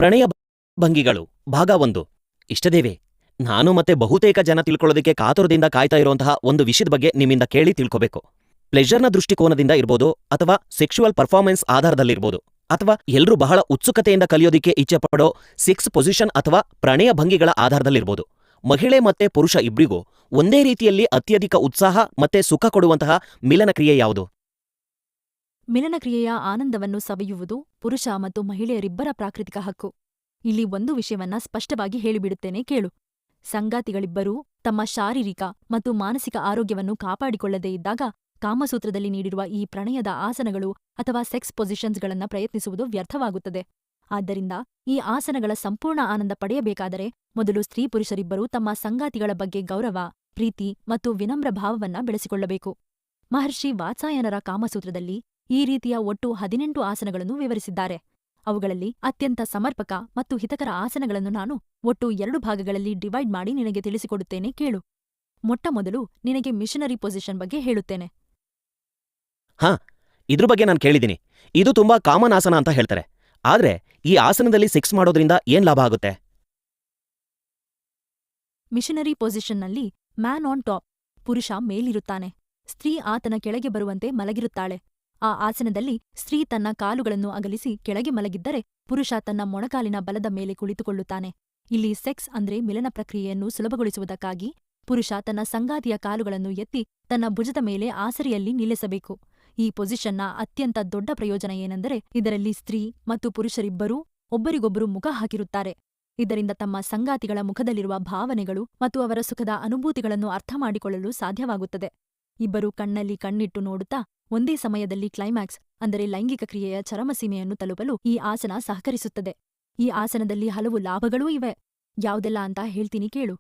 ಪ್ರಣಯ ಭಂಗಿಗಳು ಭಾಗ 1. ಇಷ್ಟದೇವೆ, ನಾನು ಮತ್ತೆ ಬಹುತೇಕ ಜನ ತಿಳ್ಕೊಳ್ಳೋದಕ್ಕೆ ಕಾತುರದಿಂದ ಕಾಯ್ತಾ ಇರುವಂತಹ ಒಂದು ವಿಷಯದ ಬಗ್ಗೆ ನಿಮ್ಮಿಂದ ಕೇಳಿ ತಿಳ್ಕೋಬೇಕು. ಪ್ಲೆಜರ್ನ ದೃಷ್ಟಿಕೋನದಿಂದ ಇರ್ಬೋದು, ಅಥವಾ ಸೆಕ್ಷುವಲ್ ಪರ್ಫಾರ್ಮೆನ್ಸ್ ಆಧಾರದಲ್ಲಿರ್ಬೋದು, ಅಥವಾ ಎಲ್ರೂ ಬಹಳ ಉತ್ಸುಕತೆಯಿಂದ ಕಲಿಯೋದಿಕ್ಕೆ ಇಚ್ಛೆ ಪಡೋ ಸೆಕ್ಸ್ ಪೊಸಿಷನ್ ಅಥವಾ ಪ್ರಣಯ ಭಂಗಿಗಳ ಆಧಾರದಲ್ಲಿರ್ಬೋದು. ಮಹಿಳೆ ಮತ್ತೆ ಪುರುಷ ಇಬ್ರಿಗೂ ಒಂದೇ ರೀತಿಯಲ್ಲಿ ಅತ್ಯಧಿಕ ಉತ್ಸಾಹ ಮತ್ತೆ ಸುಖ ಕೊಡುವಂತಹ ಮಿಲನ ಕ್ರಿಯೆ ಯಾವುದು? ಮಿಲನಕ್ರಿಯೆಯ ಆನಂದವನ್ನು ಸವಿಯುವುದು ಪುರುಷ ಮತ್ತು ಮಹಿಳೆಯರಿಬ್ಬರ ಪ್ರಾಕೃತಿಕ ಹಕ್ಕು. ಇಲ್ಲಿ ಒಂದು ವಿಷಯವನ್ನ ಸ್ಪಷ್ಟವಾಗಿ ಹೇಳಿಬಿಡುತ್ತೇನೆ ಕೇಳು. ಸಂಗಾತಿಗಳಿಬ್ಬರೂ ತಮ್ಮ ಶಾರೀರಿಕ ಮತ್ತು ಮಾನಸಿಕ ಆರೋಗ್ಯವನ್ನು ಕಾಪಾಡಿಕೊಳ್ಳದೇ ಇದ್ದಾಗ ಕಾಮಸೂತ್ರದಲ್ಲಿ ನೀಡಿರುವ ಈ ಪ್ರಣಯದ ಆಸನಗಳು ಅಥವಾ ಸೆಕ್ಸ್ ಪೊಸಿಷನ್ಸ್ಗಳನ್ನ ಪ್ರಯತ್ನಿಸುವುದು ವ್ಯರ್ಥವಾಗುತ್ತದೆ. ಆದ್ದರಿಂದ ಈ ಆಸನಗಳ ಸಂಪೂರ್ಣ ಆನಂದ ಪಡೆಯಬೇಕಾದರೆ ಮೊದಲು ಸ್ತ್ರೀ ಪುರುಷರಿಬ್ಬರೂ ತಮ್ಮ ಸಂಗಾತಿಗಳ ಬಗ್ಗೆ ಗೌರವ, ಪ್ರೀತಿ ಮತ್ತು ವಿನಮ್ರ ಭಾವವನ್ನ ಬೆಳೆಸಿಕೊಳ್ಳಬೇಕು. ಮಹರ್ಷಿ ವಾತ್ಸಾಯನರ ಕಾಮಸೂತ್ರದಲ್ಲಿ ಈ ರೀತಿಯ ಒಟ್ಟು 18 ಆಸನಗಳನ್ನು ವಿವರಿಸಿದ್ದಾರೆ. ಅವುಗಳಲ್ಲಿ ಅತ್ಯಂತ ಸಮರ್ಪಕ ಮತ್ತು ಹಿತಕರ ಆಸನಗಳನ್ನು ನಾನು ಒಟ್ಟು 2 ಭಾಗಗಳಲ್ಲಿ ಡಿವೈಡ್ ಮಾಡಿ ನಿನಗೆ ತಿಳಿಸಿಕೊಡುತ್ತೇನೆ ಕೇಳು. ಮೊಟ್ಟಮೊದಲು ನಿನಗೆ ಮಿಷನರಿ ಪೊಸಿಷನ್ ಬಗ್ಗೆ ಹೇಳುತ್ತೇನೆ. ಹಾ, ಇದ್ರ ಬಗ್ಗೆ ನಾನು ಕೇಳಿದ್ದೀನಿ. ಇದು ತುಂಬಾ ಕಾಮನ್ ಆಸನ ಅಂತ ಹೇಳ್ತಾರೆ. ಆದ್ರೆ ಈ ಆಸನದಲ್ಲಿ ಸೆಕ್ಸ್ ಮಾಡೋದ್ರಿಂದ ಏನ್ ಲಾಭ ಆಗುತ್ತೆ? ಮಿಷನರಿ ಪೊಸಿಷನ್ನಲ್ಲಿ ಮ್ಯಾನ್ ಆನ್ ಟಾಪ್, ಪುರುಷ ಮೇಲಿರುತ್ತಾನೆ, ಸ್ತ್ರೀ ಆತನ ಕೆಳಗೆ ಬರುವಂತೆ ಮಲಗಿರುತ್ತಾಳೆ. ಆ ಆಸನದಲ್ಲಿ ಸ್ತ್ರೀ ತನ್ನ ಕಾಲುಗಳನ್ನು ಅಗಲಿಸಿ ಕೆಳಗೆ ಮಲಗಿದ್ದರೆ ಪುರುಷ ತನ್ನ ಮೊಣಕಾಲಿನ ಬಲದ ಮೇಲೆ ಕುಳಿತುಕೊಳ್ಳುತ್ತಾನೆ. ಇಲ್ಲಿ ಸೆಕ್ಸ್ ಅಂದ್ರೆ ಮಿಲನ ಪ್ರಕ್ರಿಯೆಯನ್ನು ಸುಲಭಗೊಳಿಸುವುದಕ್ಕಾಗಿ ಪುರುಷ ತನ್ನ ಸಂಗಾತಿಯ ಕಾಲುಗಳನ್ನು ಎತ್ತಿ ತನ್ನ ಭುಜದ ಮೇಲೆ ಆಸರೆಯಲ್ಲಿ ನಿಲ್ಲಿಸಬೇಕು. ಈ ಪೊಸಿಷನ್ನ ಅತ್ಯಂತ ದೊಡ್ಡ ಪ್ರಯೋಜನ ಏನೆಂದರೆ ಇದರಲ್ಲಿ ಸ್ತ್ರೀ ಮತ್ತು ಪುರುಷರಿಬ್ಬರೂ ಒಬ್ಬರಿಗೊಬ್ಬರು ಮುಖ ಹಾಕಿರುತ್ತಾರೆ. ಇದರಿಂದ ತಮ್ಮ ಸಂಗಾತಿಗಳ ಮುಖದಲ್ಲಿರುವ ಭಾವನೆಗಳು ಮತ್ತು ಅವರ ಸುಖದ ಅನುಭೂತಿಗಳನ್ನು ಅರ್ಥಮಾಡಿಕೊಳ್ಳಲು ಸಾಧ್ಯವಾಗುತ್ತದೆ. ಇಬ್ಬರು ಕಣ್ಣಲ್ಲಿ ಕಣ್ಣಿಟ್ಟು ನೋಡುತ್ತಾ ಒಂದೇ ಸಮಯದಲ್ಲಿ ಕ್ಲೈಮ್ಯಾಕ್ಸ್ ಅಂದರೆ ಲೈಂಗಿಕ ಕ್ರಿಯೆಯ ಚರಮಸೀಮೆಯನ್ನು ತಲುಪಲು ಈ ಆಸನ ಸಹಕರಿಸುತ್ತದೆ. ಈ ಆಸನದಲ್ಲಿ ಹಲವು ಲಾಭಗಳೂ ಇವೆ. ಯಾವುದೆಲ್ಲ ಅಂತ ಹೇಳ್ತೀನಿ ಕೇಳು.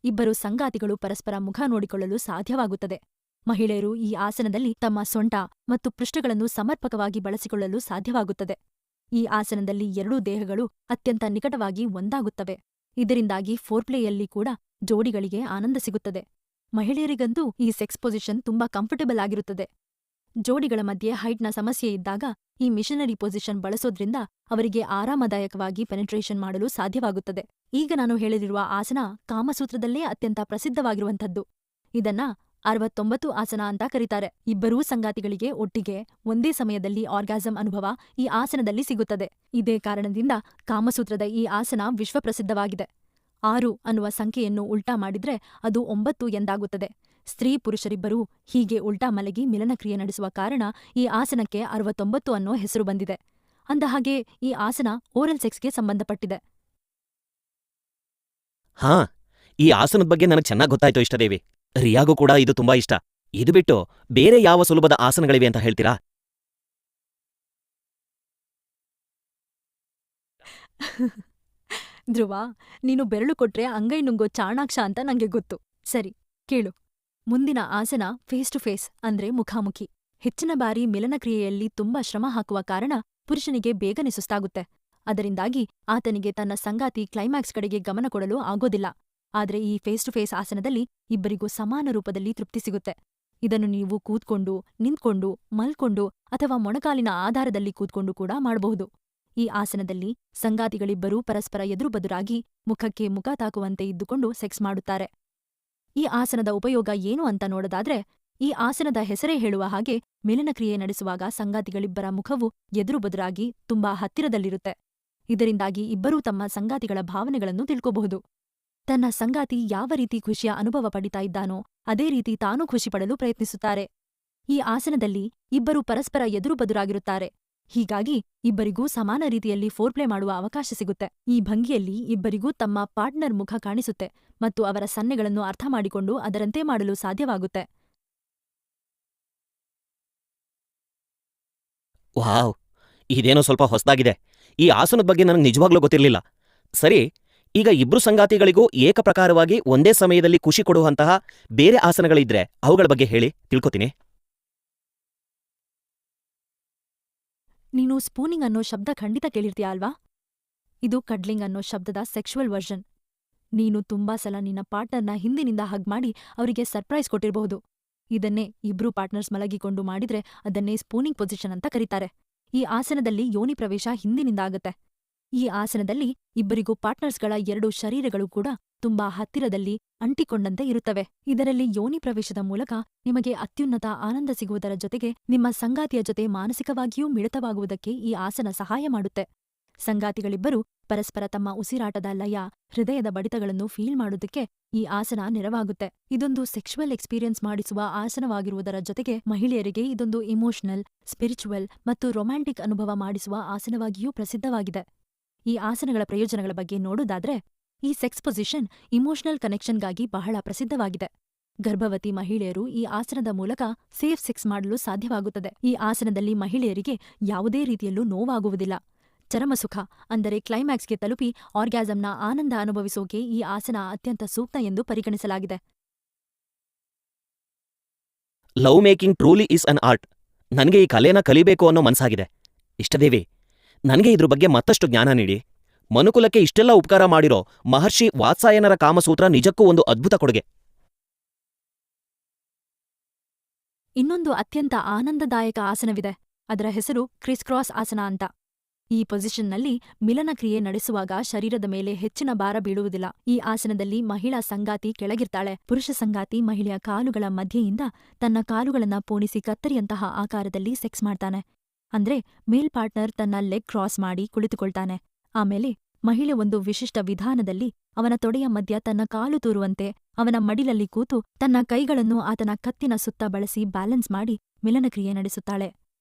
ಇಬ್ಬರು ಸಂಗಾತಿಗಳು ಪರಸ್ಪರ ಮುಖ ನೋಡಿಕೊಳ್ಳಲು ಸಾಧ್ಯವಾಗುತ್ತದೆ. ಮಹಿಳೆಯರು ಈ ಆಸನದಲ್ಲಿ ತಮ್ಮ ಸೊಂಟ ಮತ್ತು ಪೃಷ್ಠಗಳನ್ನು ಸಮರ್ಪಕವಾಗಿ ಬಳಸಿಕೊಳ್ಳಲು ಸಾಧ್ಯವಾಗುತ್ತದೆ. ಈ ಆಸನದಲ್ಲಿ ಎರಡೂ ದೇಹಗಳು ಅತ್ಯಂತ ನಿಕಟವಾಗಿ ಒಂದಾಗುತ್ತವೆ. ಇದರಿಂದಾಗಿ ಫೋರ್ಪ್ಲೇಯಲ್ಲಿ ಕೂಡ ಜೋಡಿಗಳಿಗೆ ಆನಂದ ಸಿಗುತ್ತದೆ. ಮಹಿಳೆಯರಿಗಂತೂ ಈ ಸೆಕ್ಸ್ ಪೊಸಿಷನ್ ತುಂಬಾ ಕಂಫರ್ಟಬಲ್ ಆಗಿರುತ್ತದೆ. ಜೋಡಿಗಳ ಮಧ್ಯೆ ಹೈಟ್ನ ಸಮಸ್ಯೆ ಇದ್ದಾಗ ಈ ಮಿಷನರಿ ಪೊಸಿಷನ್ ಬಳಸೋದ್ರಿಂದ ಅವರಿಗೆ ಆರಾಮದಾಯಕವಾಗಿ ಪೆನೆಟ್ರೇಷನ್ ಮಾಡಲು ಸಾಧ್ಯವಾಗುತ್ತದೆ. ಈಗ ನಾನು ಹೇಳಲಿರುವ ಆಸನ ಕಾಮಸೂತ್ರದಲ್ಲೇ ಅತ್ಯಂತ ಪ್ರಸಿದ್ಧವಾಗಿರುವಂಥದ್ದು. ಇದನ್ನ 69 ಆಸನ ಅಂತ ಕರೀತಾರೆ. ಇಬ್ಬರೂ ಸಂಗಾತಿಗಳಿಗೆ ಒಟ್ಟಿಗೆ ಒಂದೇ ಸಮಯದಲ್ಲಿ ಆರ್ಗಾಸಂ ಅನುಭವ ಈ ಆಸನದಲ್ಲಿ ಸಿಗುತ್ತದೆ. ಇದೇ ಕಾರಣದಿಂದ ಕಾಮಸೂತ್ರದ ಈ ಆಸನ ವಿಶ್ವಪ್ರಸಿದ್ಧವಾಗಿದೆ. 6 ಅನ್ನುವ ಸಂಖ್ಯೆಯನ್ನು ಉಲ್ಟಾ ಮಾಡಿದ್ರೆ ಅದು 9 ಎಂದಾಗುತ್ತದೆ. ಸ್ತ್ರೀ ಪುರುಷರಿಬ್ಬರೂ ಹೀಗೆ ಉಲ್ಟಾ ಮಲಗಿ ಮಿಲನಕ್ರಿಯೆ ನಡೆಸುವ ಕಾರಣ ಈ ಆಸನಕ್ಕೆ 69 ಅನ್ನೋ ಹೆಸರು ಬಂದಿದೆ. ಅಂದಹಾಗೆ ಈ ಆಸನ ಓರಲ್ ಸೆಕ್ಸ್ಗೆ ಸಂಬಂಧಪಟ್ಟಿದೆ. ಹಾ, ಈ ಆಸನದ ಬಗ್ಗೆ ನನಗೆ ಚೆನ್ನಾಗಿ ಗೊತ್ತಾಯ್ತು ಇಷ್ಟದೇವಿ. ರಿಯಾಗೂ ಕೂಡ ಇದು ತುಂಬಾ ಇಷ್ಟ. ಇದು ಬಿಟ್ಟು ಬೇರೆ ಯಾವ ಸುಲಭದ ಆಸನಗಳಿವೆ ಅಂತ ಹೇಳ್ತೀರಾ? ಧ್ರುವ, ನೀನು ಬೆರಳು ಕೊಟ್ರೆ ಅಂಗೈ ನುಂಗೋ ಚಾಣಾಕ್ಷ ಅಂತ ನಂಗೆ ಗೊತ್ತು. ಸರಿ, ಕೇಳು. ಮುಂದಿನ ಆಸನ ಫೇಸ್ ಟು ಫೇಸ್ ಅಂದ್ರೆ ಮುಖಾಮುಖಿ. ಹೆಚ್ಚಿನ ಬಾರಿ ಮಿಲನಕ್ರಿಯೆಯಲ್ಲಿ ತುಂಬಾ ಶ್ರಮ ಹಾಕುವ ಕಾರಣ ಪುರುಷನಿಗೆ ಬೇಗನೆ ಸುಸ್ತಾಗುತ್ತೆ. ಅದರಿಂದಾಗಿ ಆತನಿಗೆ ತನ್ನ ಸಂಗಾತಿ ಕ್ಲೈಮ್ಯಾಕ್ಸ್ ಕಡೆಗೆ ಗಮನ ಕೊಡಲು ಆಗೋದಿಲ್ಲ. ಆದ್ರೆ ಈ ಫೇಸ್ ಟು ಫೇಸ್ ಆಸನದಲ್ಲಿ ಇಬ್ಬರಿಗೂ ಸಮಾನ ರೂಪದಲ್ಲಿ ತೃಪ್ತಿ ಸಿಗುತ್ತೆ. ಇದನ್ನು ನೀವು ಕೂತ್ಕೊಂಡು, ನಿಂತ್ಕೊಂಡು, ಮಲ್ಕೊಂಡು ಅಥವಾ ಮೊಣಕಾಲಿನ ಆಧಾರದಲ್ಲಿ ಕೂತ್ಕೊಂಡು ಕೂಡ ಮಾಡಬಹುದು. ಈ ಆಸನದಲ್ಲಿ ಸಂಗಾತಿಗಳಿಬ್ಬರೂ ಪರಸ್ಪರ ಎದುರುಬದುರಾಗಿ ಮುಖಕ್ಕೆ ಮುಖ ತಾಕುವಂತೆ ಇದ್ದುಕೊಂಡು ಸೆಕ್ಸ್ ಮಾಡುತ್ತಾರೆ. ಈ ಆಸನದ ಉಪಯೋಗ ಏನು ಅಂತ ನೋಡೋದಾದ್ರೆ, ಈ ಆಸನದ ಹೆಸರೇ ಹೇಳುವ ಹಾಗೆ ಮಿಲನಕ್ರಿಯೆ ನಡೆಸುವಾಗ ಸಂಗಾತಿಗಳಿಬ್ಬರ ಮುಖವು ಎದುರುಬದುರಾಗಿ ತುಂಬಾ ಹತ್ತಿರದಲ್ಲಿರುತ್ತೆ. ಇದರಿಂದಾಗಿ ಇಬ್ಬರೂ ತಮ್ಮ ಸಂಗಾತಿಗಳ ಭಾವನೆಗಳನ್ನು ತಿಳ್ಕೋಬಹುದು. ತನ್ನ ಸಂಗಾತಿ ಯಾವ ರೀತಿ ಖುಷಿಯ ಅನುಭವ ಪಡಿತಾ ಇದ್ದಾನೋ ಅದೇ ರೀತಿ ತಾನೂ ಖುಷಿಪಡಲು ಪ್ರಯತ್ನಿಸುತ್ತಾರೆ. ಈ ಆಸನದಲ್ಲಿ ಇಬ್ಬರು ಪರಸ್ಪರ ಎದುರುಬದುರಾಗಿರುತ್ತಾರೆ. ಹೀಗಾಗಿ ಇಬ್ಬರಿಗೂ ಸಮಾನ ರೀತಿಯಲ್ಲಿ ಫೋರ್ಪ್ಲೇ ಮಾಡುವ ಅವಕಾಶ ಸಿಗುತ್ತೆ. ಈ ಭಂಗಿಯಲ್ಲಿ ಇಬ್ಬರಿಗೂ ತಮ್ಮ ಪಾರ್ಟ್ನರ್ ಮುಖ ಕಾಣಿಸುತ್ತೆ ಮತ್ತು ಅವರ ಸನ್ನೆಗಳನ್ನು ಅರ್ಥ ಮಾಡಿಕೊಂಡು ಅದರಂತೆ ಮಾಡಲು ಸಾಧ್ಯವಾಗುತ್ತೆ. ವಾವ್, ಇದೇನೋ ಸ್ವಲ್ಪ ಹೊಸದಾಗಿದೆ. ಈ ಆಸನದ ಬಗ್ಗೆ ನನಗೆ ನಿಜವಾಗ್ಲೂ ಗೊತ್ತಿರಲಿಲ್ಲ. ಸರಿ, ಈಗ ಇಬ್ರು ಸಂಗಾತಿಗಳಿಗೂ ಏಕಪ್ರಕಾರವಾಗಿ ಒಂದೇ ಸಮಯದಲ್ಲಿ ಖುಷಿ ಕೊಡುವಂತಹ ಬೇರೆ ಆಸನಗಳಿದ್ರೆ ಅವುಗಳ ಬಗ್ಗೆ ಹೇಳಿ ತಿಳ್ಕೊತೀನಿ. ನೀನು ಸ್ಪೂನಿಂಗ್ ಅನ್ನೋ ಶಬ್ದ ಖಂಡಿತ ಕೇಳಿರ್ತೀಯ ಅಲ್ವಾ? ಇದು ಕಡ್ಲಿಂಗ್ ಅನ್ನೋ ಶಬ್ದದ ಸೆಕ್ಷುವಲ್ ವರ್ಷನ್. ನೀನು ತುಂಬಾ ಸಲ ನಿನ್ನ ಪಾರ್ಟ್ನರ್ನ ಹಿಂದಿನಿಂದ ಹಗ್ ಮಾಡಿ ಅವರಿಗೆ ಸರ್ಪ್ರೈಸ್ ಕೊಟ್ಟಿರಬಹುದು. ಇದನ್ನೇ ಇಬ್ರು ಪಾರ್ಟ್ನರ್ಸ್ ಮಲಗಿಕೊಂಡು ಮಾಡಿದ್ರೆ ಅದನ್ನೇ ಸ್ಪೂನಿಂಗ್ ಪೊಸಿಷನ್ ಅಂತ ಕರೀತಾರೆ. ಈ ಆಸನದಲ್ಲಿ ಯೋನಿ ಪ್ರವೇಶ ಹಿಂದಿನಿಂದ ಆಗತ್ತೆ. ಈ ಆಸನದಲ್ಲಿ ಇಬ್ಬರಿಗೂ ಪಾರ್ಟ್ನರ್ಸ್ಗಳ 2 ಶರೀರಗಳು ಕೂಡ ತುಂಬಾ ಹತ್ತಿರದಲ್ಲಿ ಅಂಟಿಕೊಂಡಂತೆ ಇರುತ್ತವೆ. ಇದರಲ್ಲಿ ಯೋನಿ ಪ್ರವೇಶದ ಮೂಲಕ ನಿಮಗೆ ಅತ್ಯುನ್ನತ ಆನಂದ ಸಿಗುವುದರ ಜೊತೆಗೆ ನಿಮ್ಮ ಸಂಗಾತಿಯ ಜೊತೆ ಮಾನಸಿಕವಾಗಿಯೂ ಮಿಳಿತವಾಗುವುದಕ್ಕೆ ಈ ಆಸನ ಸಹಾಯ ಮಾಡುತ್ತೆ. ಸಂಗಾತಿಗಳಿಬ್ಬರೂ ಪರಸ್ಪರ ತಮ್ಮ ಉಸಿರಾಟದ ಲಯ, ಹೃದಯದ ಬಡಿತಗಳನ್ನು ಫೀಲ್ ಮಾಡೋದಕ್ಕೆ ಈ ಆಸನ ನೆರವಾಗುತ್ತೆ. ಇದೊಂದು ಸೆಕ್ಶುವಲ್ ಎಕ್ಸ್ಪೀರಿಯನ್ಸ್ ಮಾಡಿಸುವ ಆಸನವಾಗಿರುವುದರ ಜೊತೆಗೆ ಮಹಿಳೆಯರಿಗೆ ಇದೊಂದು ಇಮೋಷನಲ್, ಸ್ಪಿರಿಚುವಲ್ ಮತ್ತು ರೊಮ್ಯಾಂಟಿಕ್ ಅನುಭವ ಮಾಡಿಸುವ ಆಸನವಾಗಿಯೂ ಪ್ರಸಿದ್ಧವಾಗಿದೆ. ಈ ಆಸನಗಳ ಪ್ರಯೋಜನಗಳ ಬಗ್ಗೆ ನೋಡೋದಾದ್ರೆ, ಈ ಸೆಕ್ಸ್ ಪೊಸಿಷನ್ ಇಮೋಷನಲ್ ಕನೆಕ್ಷನ್ಗಾಗಿ ಬಹಳ ಪ್ರಸಿದ್ಧವಾಗಿದೆ. ಗರ್ಭವತಿ ಮಹಿಳೆಯರು ಈ ಆಸನದ ಮೂಲಕ ಸೇಫ್ ಸೆಕ್ಸ್ ಮಾಡಲು ಸಾಧ್ಯವಾಗುತ್ತದೆ. ಈ ಆಸನದಲ್ಲಿ ಮಹಿಳೆಯರಿಗೆ ಯಾವುದೇ ರೀತಿಯಲ್ಲೂ ನೋವಾಗುವುದಿಲ್ಲ. ಚರಮಸುಖ ಅಂದರೆ ಕ್ಲೈಮ್ಯಾಕ್ಸ್ಗೆ ತಲುಪಿ ಆರ್ಗ್ಯಾಸಂನ ಆನಂದ ಅನುಭವಿಸೋಕೆ ಈ ಆಸನ ಅತ್ಯಂತ ಸೂಕ್ತ ಎಂದು ಪರಿಗಣಿಸಲಾಗಿದೆ. Love making truly is an art. ನನಗೆ ಈ ಕಲೆನ ಕಲಿಬೇಕು ಅನ್ನೋ ಮನ್ಸಾಗಿದೆ. ಇಷ್ಟದೇವಿ, ನನಗೆ ಇದ್ರ ಬಗ್ಗೆ ಮತ್ತಷ್ಟು ಜ್ಞಾನ ನೀಡಿ. ಮನುಕುಲಕ್ಕೆ ಇಷ್ಟೆಲ್ಲ ಉಪಕಾರ ಮಾಡಿರೋ ಮಹರ್ಷಿ ವಾತ್ಸಾಯನರ ಕಾಮಸೂತ್ರ ನಿಜಕ್ಕೂ ಒಂದು ಅದ್ಭುತ ಕೊಡುಗೆ. ಇನ್ನೊಂದು ಅತ್ಯಂತ ಆನಂದದಾಯಕ ಆಸನವಿದೆ. ಅದರ ಹೆಸರು ಕ್ರಿಸ್ ಕ್ರಾಸ್ ಆಸನ ಅಂತ. ಈ ಪೊಸಿಷನ್ನಲ್ಲಿ ಮಿಲನ ಕ್ರಿಯೆ ನಡೆಸುವಾಗ ಶರೀರದ ಮೇಲೆ ಹೆಚ್ಚಿನ ಭಾರ ಬೀಳುವುದಿಲ್ಲ. ಈ ಆಸನದಲ್ಲಿ ಮಹಿಳಾ ಸಂಗಾತಿ ಕೆಳಗಿರ್ತಾಳೆ. ಪುರುಷ ಸಂಗಾತಿ ಮಹಿಳೆಯ ಕಾಲುಗಳ ಮಧ್ಯೆಯಿಂದ ತನ್ನ ಕಾಲುಗಳನ್ನ ಪೋಣಿಸಿ ಕತ್ತರಿಯಂತಹ ಆಕಾರದಲ್ಲಿ ಸೆಕ್ಸ್ ಮಾಡ್ತಾನೆ. ಅಂದ್ರೆ ಮೇಲ್ ಪಾರ್ಟ್ನರ್ ತನ್ನ ಲೆಗ್ ಕ್ರಾಸ್ ಮಾಡಿ ಕುಳಿತುಕೊಳ್ತಾನೆ. ಆಮೇಲೆ ಮಹಿಳೆ ಒಂದು ವಿಶಿಷ್ಟ ವಿಧಾನದಲ್ಲಿ ಅವನ ತೊಡೆಯ ಮಧ್ಯ ತನ್ನ ಕಾಲು ತೂರುವಂತೆ ಅವನ ಮಡಿಲಲ್ಲಿ ಕೂತು ತನ್ನ ಕೈಗಳನ್ನು ಆತನ ಕತ್ತಿನ ಸುತ್ತ ಬಳಸಿ ಬ್ಯಾಲೆನ್ಸ್ ಮಾಡಿ ಮಿಲನಕ್ರಿಯೆ ನಡೆಸುತ್ತಾಳೆ.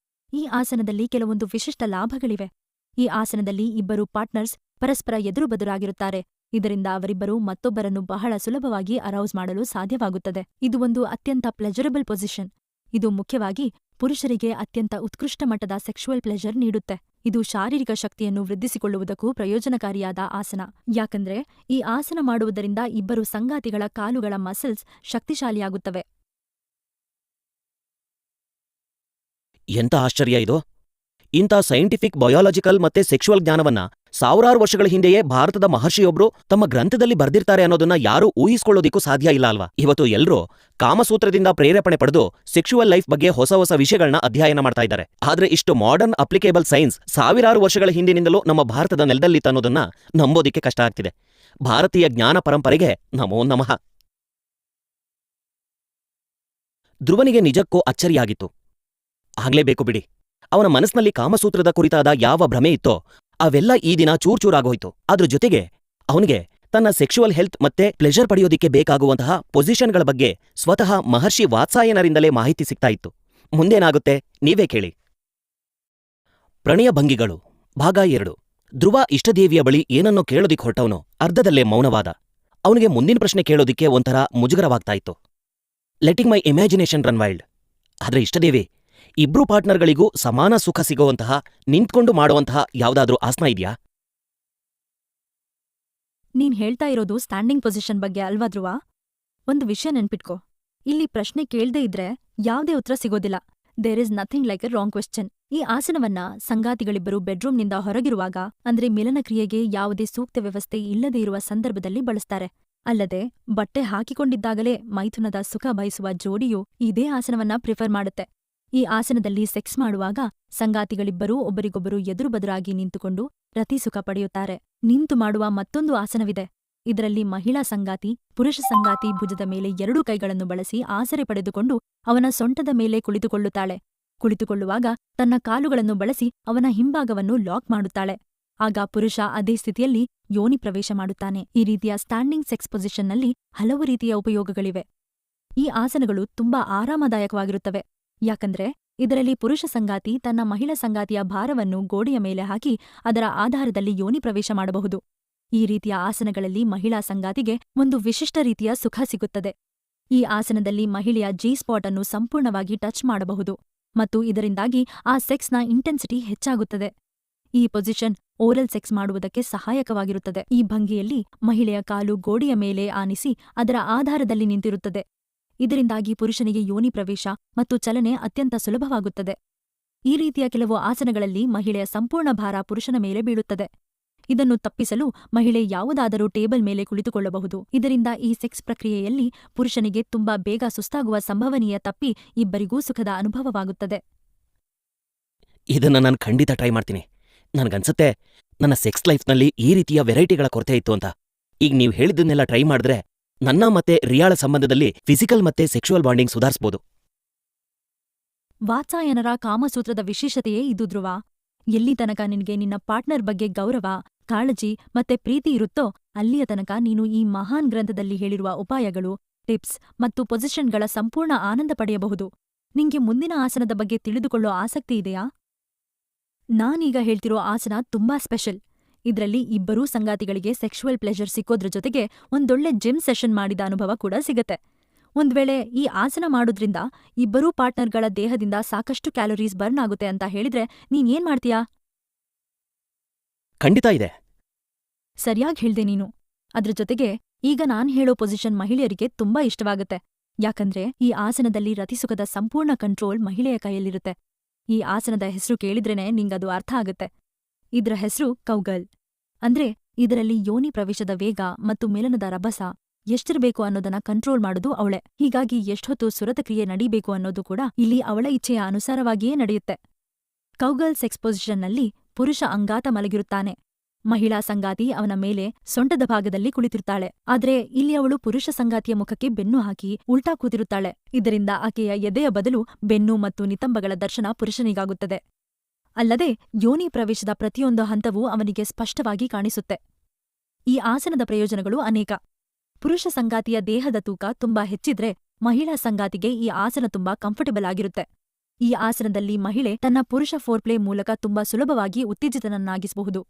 ಈ ಆಸನದಲ್ಲಿ ಕೆಲವೊಂದು ವಿಶಿಷ್ಟ ಲಾಭಗಳಿವೆ. ಈ ಆಸನದಲ್ಲಿ ಇಬ್ಬರು ಪಾರ್ಟ್ನರ್ಸ್ ಪರಸ್ಪರ ಎದುರುಬದುರಾಗಿರುತ್ತಾರೆ. ಇದರಿಂದ ಅವರಿಬ್ಬರು ಮತ್ತೊಬ್ಬರನ್ನು ಬಹಳ ಸುಲಭವಾಗಿ ಅರೌಸ್ ಮಾಡಲು ಸಾಧ್ಯವಾಗುತ್ತದೆ. ಇದು ಒಂದು ಅತ್ಯಂತ ಪ್ಲೆಜರಬಲ್ ಪೊಸಿಷನ್. ಇದು ಮುಖ್ಯವಾಗಿ ಪುರುಷರಿಗೆ ಅತ್ಯಂತ ಉತ್ಕೃಷ್ಟ ಮಟ್ಟದ ಸೆಕ್ಶುವಲ್ ಪ್ಲೆಜರ್ ನೀಡುತ್ತೆ. ಇದು ಶಾರೀರಿಕ ಶಕ್ತಿಯನ್ನು ವೃದ್ಧಿಸಿಕೊಳ್ಳುವುದಕ್ಕೂ ಪ್ರಯೋಜನಕಾರಿಯಾದ ಆಸನ. ಯಾಕಂದ್ರೆ ಈ ಆಸನ ಮಾಡುವುದರಿಂದ ಇಬ್ಬರು ಸಂಗಾತಿಗಳ ಕಾಲುಗಳ ಮಸಲ್ಸ್ ಶಕ್ತಿಶಾಲಿಯಾಗುತ್ತವೆ. ಎಂಥ ಆಶ್ಚರ್ಯ ಇದು! ಇಂಥ ಸೈಂಟಿಫಿಕ್, ಬಯಾಲಜಿಕಲ್ ಮತ್ತೆ ಸೆಕ್ಶುವಲ್ ಜ್ಞಾನವನ್ನ ಸಾವಿರಾರು ವರ್ಷಗಳ ಹಿಂದೆಯೇ ಭಾರತದ ಮಹರ್ಷಿಯೊಬ್ರು ತಮ್ಮ ಗ್ರಂಥದಲ್ಲಿ ಬರ್ದಿರ್ತಾರೆ ಅನ್ನೋದನ್ನ ಯಾರೂ ಊಹಿಸ್ಕೊಳ್ಳೋದಿಕ್ಕೂ ಸಾಧ್ಯ ಇಲ್ಲ ಅಲ್ವಾ? ಇವತ್ತು ಎಲ್ರೂ ಕಾಮಸೂತ್ರದಿಂದ ಪ್ರೇರೇಪಣೆ ಪಡೆದು ಸೆಕ್ಶುವಲ್ ಲೈಫ್ ಬಗ್ಗೆ ಹೊಸ ಹೊಸ ವಿಷಯಗಳನ್ನ ಅಧ್ಯಯನ ಮಾಡ್ತಾ ಇದ್ದಾರೆ. ಆದ್ರೆ ಇಷ್ಟು ಮಾಡರ್ನ್ ಅಪ್ಲಿಕೇಬಲ್ ಸೈನ್ಸ್ ಸಾವಿರಾರು ವರ್ಷಗಳ ಹಿಂದಿನಿಂದಲೂ ನಮ್ಮ ಭಾರತದ ನೆಲದಲ್ಲಿತ್ತು ಅನ್ನೋದನ್ನ ನಂಬೋದಿಕ್ಕೆ ಕಷ್ಟ ಆಗ್ತಿದೆ. ಭಾರತೀಯ ಜ್ಞಾನ ಪರಂಪರೆಗೆ ನಮೋ ನಮಃ. ಧ್ರುವನಿಗೆ ನಿಜಕ್ಕೂ ಅಚ್ಚರಿಯಾಗಿತ್ತು. ಆಗ್ಲೇಬೇಕು ಬಿಡಿ. ಅವನ ಮನಸ್ಸಿನಲ್ಲಿ ಕಾಮಸೂತ್ರದ ಕುರಿತಾದ ಯಾವ ಭ್ರಮೆ ಇತ್ತೋ ಅವೆಲ್ಲ ಈ ದಿನ ಚೂರ್ಚೂರಾಗೋಯ್ತು. ಅದ್ರ ಜೊತೆಗೆ ಅವನಿಗೆ ತನ್ನ ಸೆಕ್ಶುವಲ್ ಹೆಲ್ತ್ ಮತ್ತೆ ಪ್ಲೆಜರ್ ಪಡೆಯೋದಿಕ್ಕೆ ಬೇಕಾಗುವಂತಹ ಪೊಸಿಷನ್ಗಳ ಬಗ್ಗೆ ಸ್ವತಃ ಮಹರ್ಷಿ ವಾತ್ಸಾಯನರಿಂದಲೇ ಮಾಹಿತಿ ಸಿಗ್ತಾ ಇತ್ತು. ಮುಂದೇನಾಗುತ್ತೆ ನೀವೇ ಕೇಳಿ. ಪ್ರಣಯ ಭಂಗಿಗಳು ಭಾಗ 2. ಧ್ರುವ ಇಷ್ಟದೇವಿಯ ಬಳಿ ಏನನ್ನೋ ಕೇಳೋದಿಕ್ ಹೊರಟವನು ಅರ್ಧದಲ್ಲೇ ಮೌನವಾದ. ಅವನಿಗೆ ಮುಂದಿನ ಪ್ರಶ್ನೆ ಕೇಳೋದಿಕ್ಕೆ ಒಂಥರ ಮುಜುಗರವಾಗ್ತಾ ಇತ್ತು. ಲೆಟಿಂಗ್ ಮೈ ಇಮ್ಯಾಜಿನೇಷನ್ ರನ್ ವೈಲ್ಡ್. ಆದ್ರೆ ಇಷ್ಟದೇವಿ, ಇಬ್ರು ಪಾರ್ಟ್ನರ್ಗಳಿಗೂ ಸಮಾನ ಸುಖ ಸಿಗುವಂತಹ, ನಿಂತ್ಕೊಂಡು ಮಾಡುವಂತಹ ಯಾವ್ದಾದ್ರೂ ಆಸನ ಇದೆಯಾ? ನೀನ್ ಹೇಳ್ತಾ ಇರೋದು ಸ್ಟ್ಯಾಂಡಿಂಗ್ ಪೊಸಿಷನ್ ಬಗ್ಗೆ ಅಲ್ವಾ ಧ್ರುವ? ಒಂದು ವಿಷಯ ನೆನ್ಪಿಟ್ಕೋ. ಇಲ್ಲಿ ಪ್ರಶ್ನೆ ಕೇಳ್ದೇ ಇದ್ರೆ ಯಾವ್ದೇ ಉತ್ತರ ಸಿಗೋದಿಲ್ಲ. There is nothing like a wrong question. ಈ ಆಸನವನ್ನ ಸಂಗಾತಿಗಳಿಬ್ಬರು ಬೆಡ್ರೂಮ್ನಿಂದ ಹೊರಗಿರುವಾಗ, ಅಂದ್ರೆ ಮಿಲನ ಕ್ರಿಯೆಗೆ ಯಾವುದೇ ಸೂಕ್ತ ವ್ಯವಸ್ಥೆ ಇಲ್ಲದೇ ಇರುವ ಸಂದರ್ಭದಲ್ಲಿ ಬಳಸ್ತಾರೆ. ಅಲ್ಲದೆ ಬಟ್ಟೆ ಹಾಕಿಕೊಂಡಿದ್ದಾಗಲೇ ಮೈಥುನದ ಸುಖ ಬಯಸುವ ಜೋಡಿಯು ಇದೇ ಆಸನವನ್ನ ಪ್ರಿಫರ್ ಮಾಡುತ್ತೆ. ಈ ಆಸನದಲ್ಲಿ ಸೆಕ್ಸ್ ಮಾಡುವಾಗ ಸಂಗಾತಿಗಳಿಬ್ಬರೂ ಒಬ್ಬರಿಗೊಬ್ಬರು ಎದುರುಬದುರಾಗಿ ನಿಂತುಕೊಂಡು ರತಿಸುಖ ಪಡೆಯುತ್ತಾರೆ. ನಿಂತು ಮಾಡುವ ಮತ್ತೊಂದು ಆಸನವಿದೆ. ಇದರಲ್ಲಿ ಮಹಿಳಾ ಸಂಗಾತಿ ಪುರುಷ ಸಂಗಾತಿ ಭುಜದ ಮೇಲೆ 2 ಕೈಗಳನ್ನು ಬಳಸಿ ಆಸರೆ ಪಡೆದುಕೊಂಡು ಅವನ ಸೊಂಟದ ಮೇಲೆ ಕುಳಿತುಕೊಳ್ಳುತ್ತಾಳೆ. ಕುಳಿತುಕೊಳ್ಳುವಾಗ ತನ್ನ ಕಾಲುಗಳನ್ನು ಬಳಸಿ ಅವನ ಹಿಂಭಾಗವನ್ನು ಲಾಕ್ ಮಾಡುತ್ತಾಳೆ. ಆಗ ಪುರುಷ ಅದೇ ಸ್ಥಿತಿಯಲ್ಲಿ ಯೋನಿ ಪ್ರವೇಶ ಮಾಡುತ್ತಾನೆ. ಈ ರೀತಿಯ ಸ್ಟ್ಯಾಂಡಿಂಗ್ ಸೆಕ್ಸ್ ಪೊಸಿಷನ್ನಲ್ಲಿ ಹಲವು ರೀತಿಯ ಉಪಯೋಗಗಳಿವೆ. ಈ ಆಸನಗಳು ತುಂಬಾ ಆರಾಮದಾಯಕವಾಗಿರುತ್ತವೆ. ಯಾಕಂದ್ರೆ ಇದರಲ್ಲಿ ಪುರುಷ ಸಂಗಾತಿ ತನ್ನ ಮಹಿಳಾ ಸಂಗಾತಿಯ ಭಾರವನ್ನು ಗೋಡೆಯ ಮೇಲೆ ಹಾಕಿ ಅದರ ಆಧಾರದಲ್ಲಿ ಯೋನಿ ಪ್ರವೇಶ ಮಾಡಬಹುದು. ಈ ರೀತಿಯ ಆಸನಗಳಲ್ಲಿ ಮಹಿಳಾ ಸಂಗಾತಿಗೆ ಒಂದು ವಿಶಿಷ್ಟ ರೀತಿಯ ಸುಖ ಸಿಗುತ್ತದೆ. ಈ ಆಸನದಲ್ಲಿ ಮಹಿಳೆಯ ಜಿ ಸ್ಪಾಟ್ ಅನ್ನು ಸಂಪೂರ್ಣವಾಗಿ ಟಚ್ ಮಾಡಬಹುದು ಮತ್ತು ಇದರಿಂದಾಗಿ ಆ ಸೆಕ್ಸ್ನ ಇಂಟೆನ್ಸಿಟಿ ಹೆಚ್ಚಾಗುತ್ತದೆ. ಈ ಪೊಸಿಷನ್ ಓರಲ್ ಸೆಕ್ಸ್ ಮಾಡುವುದಕ್ಕೆ ಸಹಾಯಕವಾಗಿರುತ್ತದೆ. ಈ ಭಂಗಿಯಲ್ಲಿ ಮಹಿಳೆಯ ಕಾಲು ಗೋಡೆಯ ಮೇಲೆ ಆನಿಸಿ ಅದರ ಆಧಾರದಲ್ಲಿ ನಿಂತಿರುತ್ತದೆ. ಇದರಿಂದಾಗಿ ಪುರುಷನಿಗೆ ಯೋನಿ ಪ್ರವೇಶ ಮತ್ತು ಚಲನೆ ಅತ್ಯಂತ ಸುಲಭವಾಗುತ್ತದೆ. ಈ ರೀತಿಯ ಕೆಲವು ಆಸನಗಳಲ್ಲಿ ಮಹಿಳೆಯ ಸಂಪೂರ್ಣ ಭಾರ ಪುರುಷನ ಮೇಲೆ ಬೀಳುತ್ತದೆ. ಇದನ್ನು ತಪ್ಪಿಸಲು ಮಹಿಳೆ ಯಾವುದಾದರೂ ಟೇಬಲ್ ಮೇಲೆ ಕುಳಿತುಕೊಳ್ಳಬಹುದು. ಇದರಿಂದ ಈ ಸೆಕ್ಸ್ ಪ್ರಕ್ರಿಯೆಯಲ್ಲಿ ಪುರುಷನಿಗೆ ತುಂಬಾ ಬೇಗ ಸುಸ್ತಾಗುವ ಸಂಭವನೀಯ ತಪ್ಪಿ ಇಬ್ಬರಿಗೂ ಸುಖದ ಅನುಭವವಾಗುತ್ತದೆ. ಇದನ್ನ ನಾನು ಖಂಡಿತ ಟ್ರೈ ಮಾಡ್ತೀನಿ. ನನ್ಗನ್ಸತ್ತೆ ನನ್ನ ಸೆಕ್ಸ್ ಲೈಫ್ನಲ್ಲಿ ಈ ರೀತಿಯ ವೆರೈಟಿಗಳ ಕೊರತೆ ಇತ್ತು ಅಂತ. ಈಗ ನೀವ್ ಹೇಳಿದ್ದನ್ನೆಲ್ಲ ಟ್ರೈ ಮಾಡಿದ್ರೆ ನನ್ನ ಮತ್ತೆ ರಿಯಾಳ ಸಂಬಂಧದಲ್ಲಿ ಫಿಸಿಕಲ್ ಮತ್ತೆ ಸೆಕ್ಷುವಲ್ ಬಾಂಡಿಂಗ್ ಸುಧಾರಿಸ್ಬೋದು. ವಾತ್ಸಾಯನರ ಕಾಮಸೂತ್ರದ ವಿಶೇಷತೆಯೇ ಇದು ಧ್ರುವ. ಎಲ್ಲಿ ತನಕ ನಿನ್ಗೆ ನಿನ್ನ ಪಾರ್ಟ್ನರ್ ಬಗ್ಗೆ ಗೌರವ, ಕಾಳಜಿ ಮತ್ತೆ ಪ್ರೀತಿ ಇರುತ್ತೋ ಅಲ್ಲಿಯ ತನಕ ನೀನು ಈ ಮಹಾನ್ ಗ್ರಂಥದಲ್ಲಿ ಹೇಳಿರುವ ಉಪಾಯಗಳು, ಟಿಪ್ಸ್ ಮತ್ತು ಪೊಸಿಷನ್ಗಳ ಸಂಪೂರ್ಣ ಆನಂದ ಪಡೆಯಬಹುದು. ನಿಂಗೆ ಮುಂದಿನ ಆಸನದ ಬಗ್ಗೆ ತಿಳಿದುಕೊಳ್ಳೋ ಆಸಕ್ತಿ ಇದೆಯಾ? ನಾನೀಗ ಹೇಳ್ತಿರೋ ಆಸನ ತುಂಬಾ ಸ್ಪೆಷಲ್. ಇದ್ರಲ್ಲಿ ಇಬ್ಬರೂ ಸಂಗಾತಿಗಳಿಗೆ ಸೆಕ್ಷುವಲ್ ಪ್ಲೆಷರ್ ಸಿಕ್ಕೋದ್ರ ಜೊತೆಗೆ ಒಂದೊಳ್ಳೆ ಜಿಮ್ ಸೆಷನ್ ಮಾಡಿದ ಅನುಭವ ಕೂಡ ಸಿಗತ್ತೆ. ಒಂದ್ವೇಳೆ ಈ ಆಸನ ಮಾಡೋದ್ರಿಂದ ಇಬ್ಬರೂ ಪಾರ್ಟ್ನರ್ಗಳ ದೇಹದಿಂದ ಸಾಕಷ್ಟು ಕ್ಯಾಲೋರೀಸ್ ಬರ್ನ್ ಆಗುತ್ತೆ ಅಂತ ಹೇಳಿದ್ರೆ ನೀನ್ ಏನ್ ಮಾಡ್ತೀಯಾ? ಖಂಡಿತ ಇದೆ. ಸರಿಯಾಗ್ ಹೇಳ್ದೆ ನೀನು. ಅದ್ರ ಜೊತೆಗೆ ಈಗ ನಾನ್ ಹೇಳೋ ಪೊಸಿಷನ್ ಮಹಿಳೆಯರಿಗೆ ತುಂಬಾ ಇಷ್ಟವಾಗುತ್ತೆ. ಯಾಕಂದ್ರೆ ಈ ಆಸನದಲ್ಲಿ ರತಿಸುಖದ ಸಂಪೂರ್ಣ ಕಂಟ್ರೋಲ್ ಮಹಿಳೆಯ ಕೈಯಲ್ಲಿರುತ್ತೆ. ಈ ಆಸನದ ಹೆಸರು ಕೇಳಿದ್ರೇನೆ ನಿಂಗದು ಅರ್ಥ ಆಗುತ್ತೆ. ಇದ್ರ ಹೆಸರು ಕೌಗಲ್. ಅಂದ್ರೆ ಇದರಲ್ಲಿ ಯೋನಿ ಪ್ರವೇಶದ ವೇಗ ಮತ್ತು ಮಿಲನದ ರಭಸ ಎಷ್ಟಿರ್ಬೇಕು ಅನ್ನೋದನ್ನ ಕಂಟ್ರೋಲ್ ಮಾಡೋದು ಅವಳೆ. ಹೀಗಾಗಿ ಎಷ್ಟೊತ್ತು ಸುರತಕ್ರಿಯೆ ನಡೀಬೇಕು ಅನ್ನೋದು ಕೂಡ ಇಲ್ಲಿ ಅವಳ ಇಚ್ಛೆಯ ಅನುಸಾರವಾಗಿಯೇ ನಡೆಯುತ್ತೆ. ಕೌಗಲ್ ಸೆಕ್ಸ್ ಪೊಸಿಷನ್ನಲ್ಲಿ ಪುರುಷ ಅಂಗಾತ ಮಲಗಿರುತ್ತಾನೆ. ಮಹಿಳಾ ಸಂಗಾತಿ ಅವನ ಮೇಲೆ ಸೊಂಟದ ಭಾಗದಲ್ಲಿ ಕುಳಿತಿರುತ್ತಾಳೆ. ಆದ್ರೆ ಇಲ್ಲಿ ಅವಳು ಪುರುಷ ಸಂಗಾತಿಯ ಮುಖಕ್ಕೆ ಬೆನ್ನು ಹಾಕಿ ಉಲ್ಟಾ ಕೂತಿರುತ್ತಾಳೆ. ಇದರಿಂದ ಆಕೆಯ ಎದೆಯ ಬದಲು ಬೆನ್ನು ಮತ್ತು ನಿತಂಬಗಳ ದರ್ಶನ ಪುರುಷನಿಗಾಗುತ್ತದೆ. ಅಲ್ಲದೆ ಯೋನಿ ಪ್ರವೇಶದ ಪ್ರತಿಯೊಂದು ಹಂತವೂ ಅವನಿಗೆ ಸ್ಪಷ್ಟವಾಗಿ ಕಾಣಿಸುತ್ತೆ. ಈ ಆಸನದ ಪ್ರಯೋಜನಗಳು ಅನೇಕ. ಪುರುಷ ಸಂಗಾತಿಯ ದೇಹದ ತೂಕ ತುಂಬಾ ಹೆಚ್ಚಿದ್ರೆ ಮಹಿಳಾ ಸಂಗಾತಿಗೆ ಈ ಆಸನ ತುಂಬಾ ಕಂಫರ್ಟಬಲ್ ಆಗಿರುತ್ತೆ. ಈ ಆಸನದಲ್ಲಿ ಮಹಿಳೆ ತನ್ನ ಪುರುಷ ಫೋರ್ಪ್ಲೇ ಮೂಲಕ ತುಂಬಾ ಸುಲಭವಾಗಿ ಉತ್ತೇಜಿತನನ್ನಾಗಿಸಬಹುದು.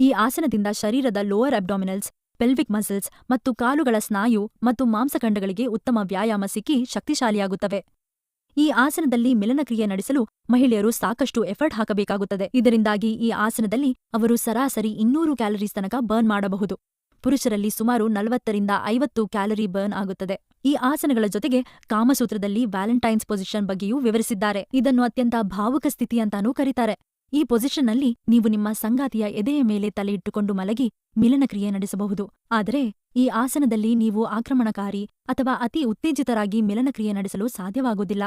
ಈ ಆಸನದಿಂದ ಶರೀರದ ಲೋವರ್ ಅಬ್ಡಾಮಿನಲ್ಸ್, ಪೆಲ್ವಿಕ್ ಮಸಲ್ಸ್ ಮತ್ತು ಕಾಲುಗಳ ಸ್ನಾಯು ಮತ್ತು ಮಾಂಸಖಂಡಗಳಿಗೆ ಉತ್ತಮ ವ್ಯಾಯಾಮ ಸಿಕ್ಕಿ ಶಕ್ತಿಶಾಲಿಯಾಗುತ್ತವೆ. ಈ ಆಸನದಲ್ಲಿ ಮಿಲನಕ್ರಿಯೆ ನಡೆಸಲು ಮಹಿಳೆಯರು ಸಾಕಷ್ಟು ಎಫರ್ಟ್ ಹಾಕಬೇಕಾಗುತ್ತದೆ. ಇದರಿಂದಾಗಿ ಈ ಆಸನದಲ್ಲಿ ಅವರು ಸರಾಸರಿ 200 ಕ್ಯಾಲರೀಸ್ ತನಕ ಬರ್ನ್ ಮಾಡಬಹುದು. ಪುರುಷರಲ್ಲಿ ಸುಮಾರು 40ರಿಂದ 50 ಕ್ಯಾಲರಿ ಬರ್ನ್ ಆಗುತ್ತದೆ. ಈ ಆಸನಗಳ ಜೊತೆಗೆ ಕಾಮಸೂತ್ರದಲ್ಲಿ ವ್ಯಾಲೆಂಟೈನ್ಸ್ ಪೊಸಿಷನ್ ಬಗ್ಗೆಯೂ ವಿವರಿಸಿದ್ದಾರೆ. ಇದನ್ನು ಅತ್ಯಂತ ಭಾವುಕ ಸ್ಥಿತಿ ಅಂತಾನೂ ಕರೀತಾರೆ. ಈ ಪೊಸಿಷನ್ನಲ್ಲಿ ನೀವು ನಿಮ್ಮ ಸಂಗಾತಿಯ ಎದೆಯ ಮೇಲೆ ತಲೆ ಇಟ್ಟುಕೊಂಡು ಮಲಗಿ ಮಿಲನಕ್ರಿಯೆ ನಡೆಸಬಹುದು. ಆದರೆ ಈ ಆಸನದಲ್ಲಿ ನೀವು ಆಕ್ರಮಣಕಾರಿ ಅಥವಾ ಅತಿ ಉತ್ತೇಜಿತರಾಗಿ ಮಿಲನಕ್ರಿಯೆ ನಡೆಸಲು ಸಾಧ್ಯವಾಗುವುದಿಲ್ಲ.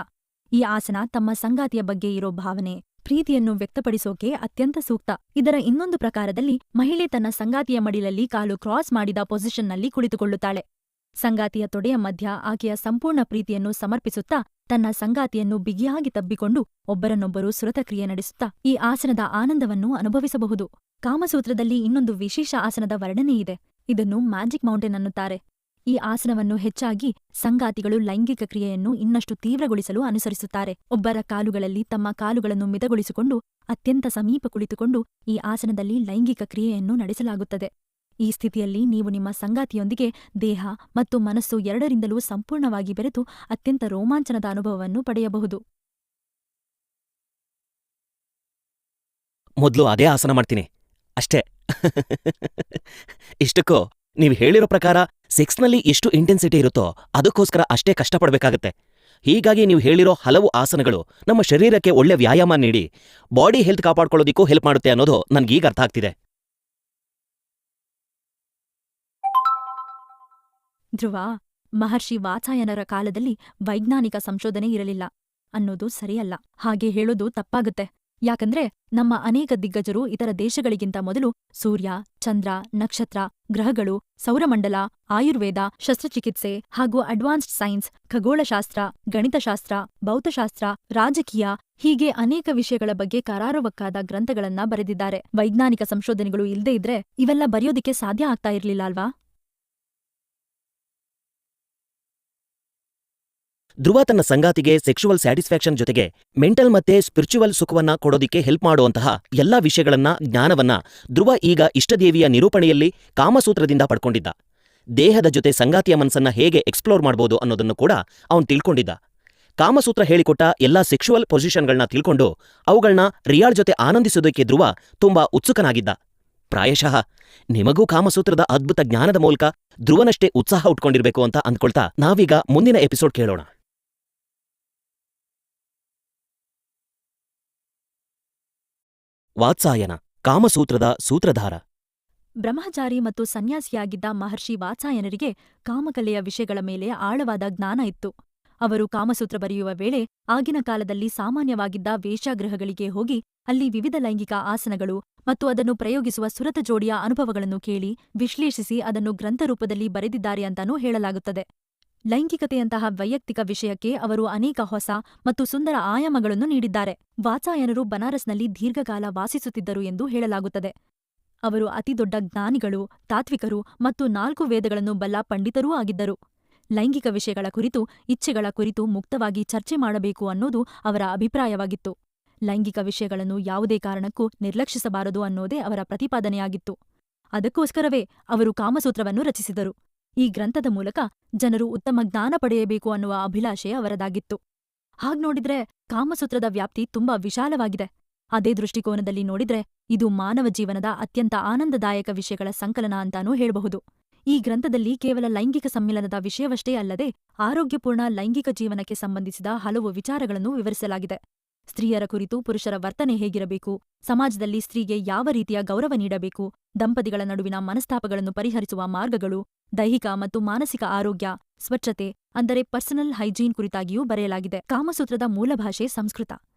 ಈ ಆಸನ ತಮ್ಮ ಸಂಗಾತಿಯ ಬಗ್ಗೆ ಇರೋ ಭಾವನೆ, ಪ್ರೀತಿಯನ್ನು ವ್ಯಕ್ತಪಡಿಸೋಕೆ ಅತ್ಯಂತ ಸೂಕ್ತ. ಇದರ ಇನ್ನೊಂದು ಪ್ರಕಾರದಲ್ಲಿ ಮಹಿಳೆ ತನ್ನ ಸಂಗಾತಿಯ ಮಡಿಲಲ್ಲಿ ಕಾಲು ಕ್ರಾಸ್ ಮಾಡಿದ ಪೊಸಿಷನ್ನಲ್ಲಿ ಕುಳಿತುಕೊಳ್ಳುತ್ತಾಳೆ. ಸಂಗಾತಿಯ ತೊಡೆಯ ಮಧ್ಯ ಆಕೆಯ ಸಂಪೂರ್ಣ ಪ್ರೀತಿಯನ್ನು ಸಮರ್ಪಿಸುತ್ತಾ ತನ್ನ ಸಂಗಾತಿಯನ್ನು ಬಿಗಿಯಾಗಿ ತಬ್ಬಿಕೊಂಡು ಒಬ್ಬರನ್ನೊಬ್ಬರು ಸುರತಕ್ರಿಯೆ ನಡೆಸುತ್ತಾ ಈ ಆಸನದ ಆನಂದವನ್ನು ಅನುಭವಿಸಬಹುದು. ಕಾಮಸೂತ್ರದಲ್ಲಿ ಇನ್ನೊಂದು ವಿಶೇಷ ಆಸನದ ವರ್ಣನೆ ಇದೆ. ಇದನ್ನು ಮ್ಯಾಜಿಕ್ ಮೌಂಟೇನ್ ಅನ್ನುತ್ತಾರೆ. ಈ ಆಸನವನ್ನು ಹೆಚ್ಚಾಗಿ ಸಂಗಾತಿಗಳು ಲೈಂಗಿಕ ಕ್ರಿಯೆಯನ್ನು ಇನ್ನಷ್ಟು ತೀವ್ರಗೊಳಿಸಲು ಅನುಸರಿಸುತ್ತಾರೆ. ಒಬ್ಬರ ಕಾಲುಗಳಲ್ಲಿ ತಮ್ಮ ಕಾಲುಗಳನ್ನು ಮಿತಗೊಳಿಸಿಕೊಂಡು ಅತ್ಯಂತ ಸಮೀಪ ಕುಳಿತುಕೊಂಡು ಈ ಆಸನದಲ್ಲಿ ಲೈಂಗಿಕ ಕ್ರಿಯೆಯನ್ನು ನಡೆಸಲಾಗುತ್ತದೆ. ಈ ಸ್ಥಿತಿಯಲ್ಲಿ ನೀವು ನಿಮ್ಮ ಸಂಗಾತಿಯೊಂದಿಗೆ ದೇಹ ಮತ್ತು ಮನಸ್ಸು ಎರಡರಿಂದಲೂ ಸಂಪೂರ್ಣವಾಗಿ ಬೆರೆತು ಅತ್ಯಂತ ರೋಮಾಂಚನದ ಅನುಭವವನ್ನು ಪಡೆಯಬಹುದು. ಮೊದ್ಲು ಅದೇ ಆಸನ ಮಾಡ್ತೀನಿ ಅಷ್ಟೇ. ಇಷ್ಟಕ್ಕೂ ನೀವು ಹೇಳಿರೋ ಪ್ರಕಾರ ಸೆಕ್ಸ್ನಲ್ಲಿ ಎಷ್ಟು ಇಂಟೆನ್ಸಿಟಿ ಇರುತ್ತೋ ಅದಕ್ಕೋಸ್ಕರ ಅಷ್ಟೇ ಕಷ್ಟಪಡಬೇಕಾಗತ್ತೆ. ಹೀಗಾಗಿ ನೀವು ಹೇಳಿರೋ ಹಲವು ಆಸನಗಳು ನಮ್ಮ ಶರೀರಕ್ಕೆ ಒಳ್ಳೆ ವ್ಯಾಯಾಮ ನೀಡಿ ಬಾಡಿ ಹೆಲ್ತ್ ಕಾಪಾಡ್ಕೊಳ್ಳೋದಿಕ್ಕೂ ಹೆಲ್ಪ್ ಮಾಡುತ್ತೆ ಅನ್ನೋದು ನನ್ಗೀಗ ಅರ್ಥ ಆಗ್ತಿದೆ. ಧ್ರುವ, ಮಹರ್ಷಿ ವಾತ್ಸಾಯನರ ಕಾಲದಲ್ಲಿ ವೈಜ್ಞಾನಿಕ ಸಂಶೋಧನೆ ಇರಲಿಲ್ಲ ಅನ್ನೋದು ಸರಿಯಲ್ಲ. ಹಾಗೆ ಹೇಳೋದು ತಪ್ಪಾಗುತ್ತೆ. ಯಾಕಂದ್ರೆ ನಮ್ಮ ಅನೇಕ ದಿಗ್ಗಜರು ಇತರ ದೇಶಗಳಿಗಿಂತ ಮೊದಲು ಸೂರ್ಯ, ಚಂದ್ರ, ನಕ್ಷತ್ರ, ಗ್ರಹಗಳು, ಸೌರಮಂಡಲ, ಆಯುರ್ವೇದ, ಶಸ್ತ್ರಚಿಕಿತ್ಸೆ ಹಾಗೂ ಅಡ್ವಾನ್ಸ್ಡ್ ಸೈನ್ಸ್, ಖಗೋಳಶಾಸ್ತ್ರ, ಗಣಿತಶಾಸ್ತ್ರ, ಭೌತಶಾಸ್ತ್ರ, ರಾಜಕೀಯ ಹೀಗೆ ಅನೇಕ ವಿಷಯಗಳ ಬಗ್ಗೆ ಕರಾರುವಕ್ಕಾದ ಗ್ರಂಥಗಳನ್ನ ಬರೆದಿದ್ದಾರೆ. ವೈಜ್ಞಾನಿಕ ಸಂಶೋಧನೆಗಳು ಇಲ್ದೇ ಇದ್ರೆ ಇವೆಲ್ಲ ಬರೆಯೋದಿಕ್ಕೆ ಸಾಧ್ಯ ಆಗ್ತಾ ಇರ್ಲಿಲ್ಲ ಅಲ್ವಾ? ಧ್ರುವ ತನ್ನ ಸಂಗಾತಿಗೆ ಸೆಕ್ಷುವಲ್ ಸ್ಯಾಟಿಸ್ಫ್ಯಾಕ್ಷನ್ ಜೊತೆಗೆ ಮೆಂಟಲ್ ಮತ್ತೆ ಸ್ಪಿರಿಚುವಲ್ ಸುಖವನ್ನ ಕೊಡೋದಿಕ್ಕೆ ಹೆಲ್ಪ್ ಮಾಡುವಂತಹ ಎಲ್ಲಾ ವಿಷಯಗಳನ್ನ, ಜ್ಞಾನವನ್ನ ಧ್ರುವ ಈಗ ಇಷ್ಟದೇವಿಯ ನಿರೂಪಣೆಯಲ್ಲಿ ಕಾಮಸೂತ್ರದಿಂದ ಪಡ್ಕೊಂಡಿದ್ದ. ದೇಹದ ಜೊತೆ ಸಂಗಾತಿಯ ಮನಸ್ಸನ್ನ ಹೇಗೆ ಎಕ್ಸ್ಪ್ಲೋರ್ ಮಾಡ್ಬೋದು ಅನ್ನೋದನ್ನು ಕೂಡ ಅವನು ತಿಳ್ಕೊಂಡಿದ್ದ. ಕಾಮಸೂತ್ರ ಹೇಳಿಕೊಟ್ಟ ಎಲ್ಲಾ ಸೆಕ್ಷುವಲ್ ಪೊಸಿಷನ್ಗಳನ್ನ ತಿಳ್ಕೊಂಡು ಅವುಗಳನ್ನ ರಿಯಾಳ್ ಜೊತೆ ಆನಂದಿಸೋದಕ್ಕೆ ಧ್ರುವ ತುಂಬಾ ಉತ್ಸುಕನಾಗಿದ್ದ. ಪ್ರಾಯಶಃ ನಿಮಗೂ ಕಾಮಸೂತ್ರದ ಅದ್ಭುತ ಜ್ಞಾನದ ಮೂಲಕ ಧ್ರುವನಷ್ಟೇ ಉತ್ಸಾಹ ಉಟ್ಕೊಂಡಿರ್ಬೇಕು ಅಂತ ಅಂದ್ಕೊಳ್ತಾ ನಾವೀಗ ಮುಂದಿನ ಎಪಿಸೋಡ್ ಕೇಳೋಣ. ವಾತ್ಸಾಯನ, ಕಾಮಸೂತ್ರದ ಸೂತ್ರಧಾರ. ಬ್ರಹ್ಮಚಾರಿ ಮತ್ತು ಸನ್ಯಾಸಿಯಾಗಿದ್ದ ಮಹರ್ಷಿ ವಾತ್ಸಾಯನರಿಗೆ ಕಾಮಕಲೆಯ ವಿಷಯಗಳ ಮೇಲೆ ಆಳವಾದ ಜ್ಞಾನ ಇತ್ತು. ಅವರು ಕಾಮಸೂತ್ರ ಬರೆಯುವ ವೇಳೆ ಆಗಿನ ಕಾಲದಲ್ಲಿ ಸಾಮಾನ್ಯವಾಗಿದ್ದ ವೇಶ್ಯಾಗೃಹಗಳಿಗೆ ಹೋಗಿ ಅಲ್ಲಿ ವಿವಿಧ ಲೈಂಗಿಕ ಆಸನಗಳು ಮತ್ತು ಅದನ್ನು ಪ್ರಯೋಗಿಸುವ ಸುರತ ಜೋಡಿಯ ಅನುಭವಗಳನ್ನು ಕೇಳಿ ವಿಶ್ಲೇಷಿಸಿ ಅದನ್ನು ಗ್ರಂಥರೂಪದಲ್ಲಿ ಬರೆದಿದ್ದಾರೆ ಅಂತಾನೂ ಹೇಳಲಾಗುತ್ತದೆ. ಲೈಂಗಿಕತೆಯಂತಹ ವೈಯಕ್ತಿಕ ವಿಷಯಕ್ಕೆ ಅವರು ಅನೇಕ ಹೊಸ ಮತ್ತು ಸುಂದರ ಆಯಾಮಗಳನ್ನು ನೀಡಿದ್ದಾರೆ. ವಾತ್ಸಾಯನರು ಬನಾರಸ್ನಲ್ಲಿ ದೀರ್ಘಕಾಲ ವಾಸಿಸುತ್ತಿದ್ದರು ಎಂದು ಹೇಳಲಾಗುತ್ತದೆ. ಅವರು ಅತಿದೊಡ್ಡ ಜ್ಞಾನಿಗಳು, ತಾತ್ವಿಕರು ಮತ್ತು 4 ವೇದಗಳನ್ನು ಬಲ್ಲ ಪಂಡಿತರೂ ಆಗಿದ್ದರು. ಲೈಂಗಿಕ ವಿಷಯಗಳ ಕುರಿತು, ಇಚ್ಛೆಗಳ ಕುರಿತು ಮುಕ್ತವಾಗಿ ಚರ್ಚೆ ಮಾಡಬೇಕು ಅನ್ನೋದು ಅವರ ಅಭಿಪ್ರಾಯವಾಗಿತ್ತು. ಲೈಂಗಿಕ ವಿಷಯಗಳನ್ನು ಯಾವುದೇ ಕಾರಣಕ್ಕೂ ನಿರ್ಲಕ್ಷಿಸಬಾರದು ಅನ್ನೋದೇ ಅವರ ಪ್ರತಿಪಾದನೆಯಾಗಿತ್ತು. ಅದಕ್ಕೋಸ್ಕರವೇ ಅವರು ಕಾಮಸೂತ್ರವನ್ನು ರಚಿಸಿದರು. ಈ ಗ್ರಂಥದ ಮೂಲಕ ಜನರು ಉತ್ತಮ ಜ್ಞಾನ ಪಡೆಯಬೇಕು ಅನ್ನುವ ಅಭಿಲಾಷೆ ಅವರದಾಗಿತ್ತು. ಹಾಗ್ನೋಡಿದ್ರೆ ಕಾಮಸೂತ್ರದ ವ್ಯಾಪ್ತಿ ತುಂಬಾ ವಿಶಾಲವಾಗಿದೆ. ಅದೇ ದೃಷ್ಟಿಕೋನದಲ್ಲಿ ನೋಡಿದ್ರೆ ಇದು ಮಾನವ ಜೀವನದ ಅತ್ಯಂತ ಆನಂದದಾಯಕ ವಿಷಯಗಳ ಸಂಕಲನ ಅಂತಾನೂ ಹೇಳಬಹುದು. ಈ ಗ್ರಂಥದಲ್ಲಿ ಕೇವಲ ಲೈಂಗಿಕ ಸಮ್ಮಿಲನದ ವಿಷಯವಷ್ಟೇ ಅಲ್ಲದೆ ಆರೋಗ್ಯಪೂರ್ಣ ಲೈಂಗಿಕ ಜೀವನಕ್ಕೆ ಸಂಬಂಧಿಸಿದ ಹಲವು ವಿಚಾರಗಳನ್ನು ವಿವರಿಸಲಾಗಿದೆ. ಸ್ತ್ರೀಯರ ಕುರಿತು ಪುರುಷರ ವರ್ತನೆ ಹೇಗಿರಬೇಕು, ಸಮಾಜದಲ್ಲಿ ಸ್ತ್ರೀಗೆ ಯಾವ ರೀತಿಯ ಗೌರವ ನೀಡಬೇಕು, ದಂಪತಿಗಳ ನಡುವಿನ ಮನಸ್ತಾಪಗಳನ್ನು ಪರಿಹರಿಸುವ ಮಾರ್ಗಗಳು, ದೈಹಿಕ ಮತ್ತು ಮಾನಸಿಕ ಆರೋಗ್ಯ, ಸ್ವಚ್ಛತೆ ಅಂದರೆ ಪರ್ಸನಲ್ ಹೈಜೀನ್ ಕುರಿತಾಗಿಯೂ ಬರೆಯಲಾಗಿದೆ. ಕಾಮಸೂತ್ರದ ಮೂಲಭಾಷೆ ಸಂಸ್ಕೃತ.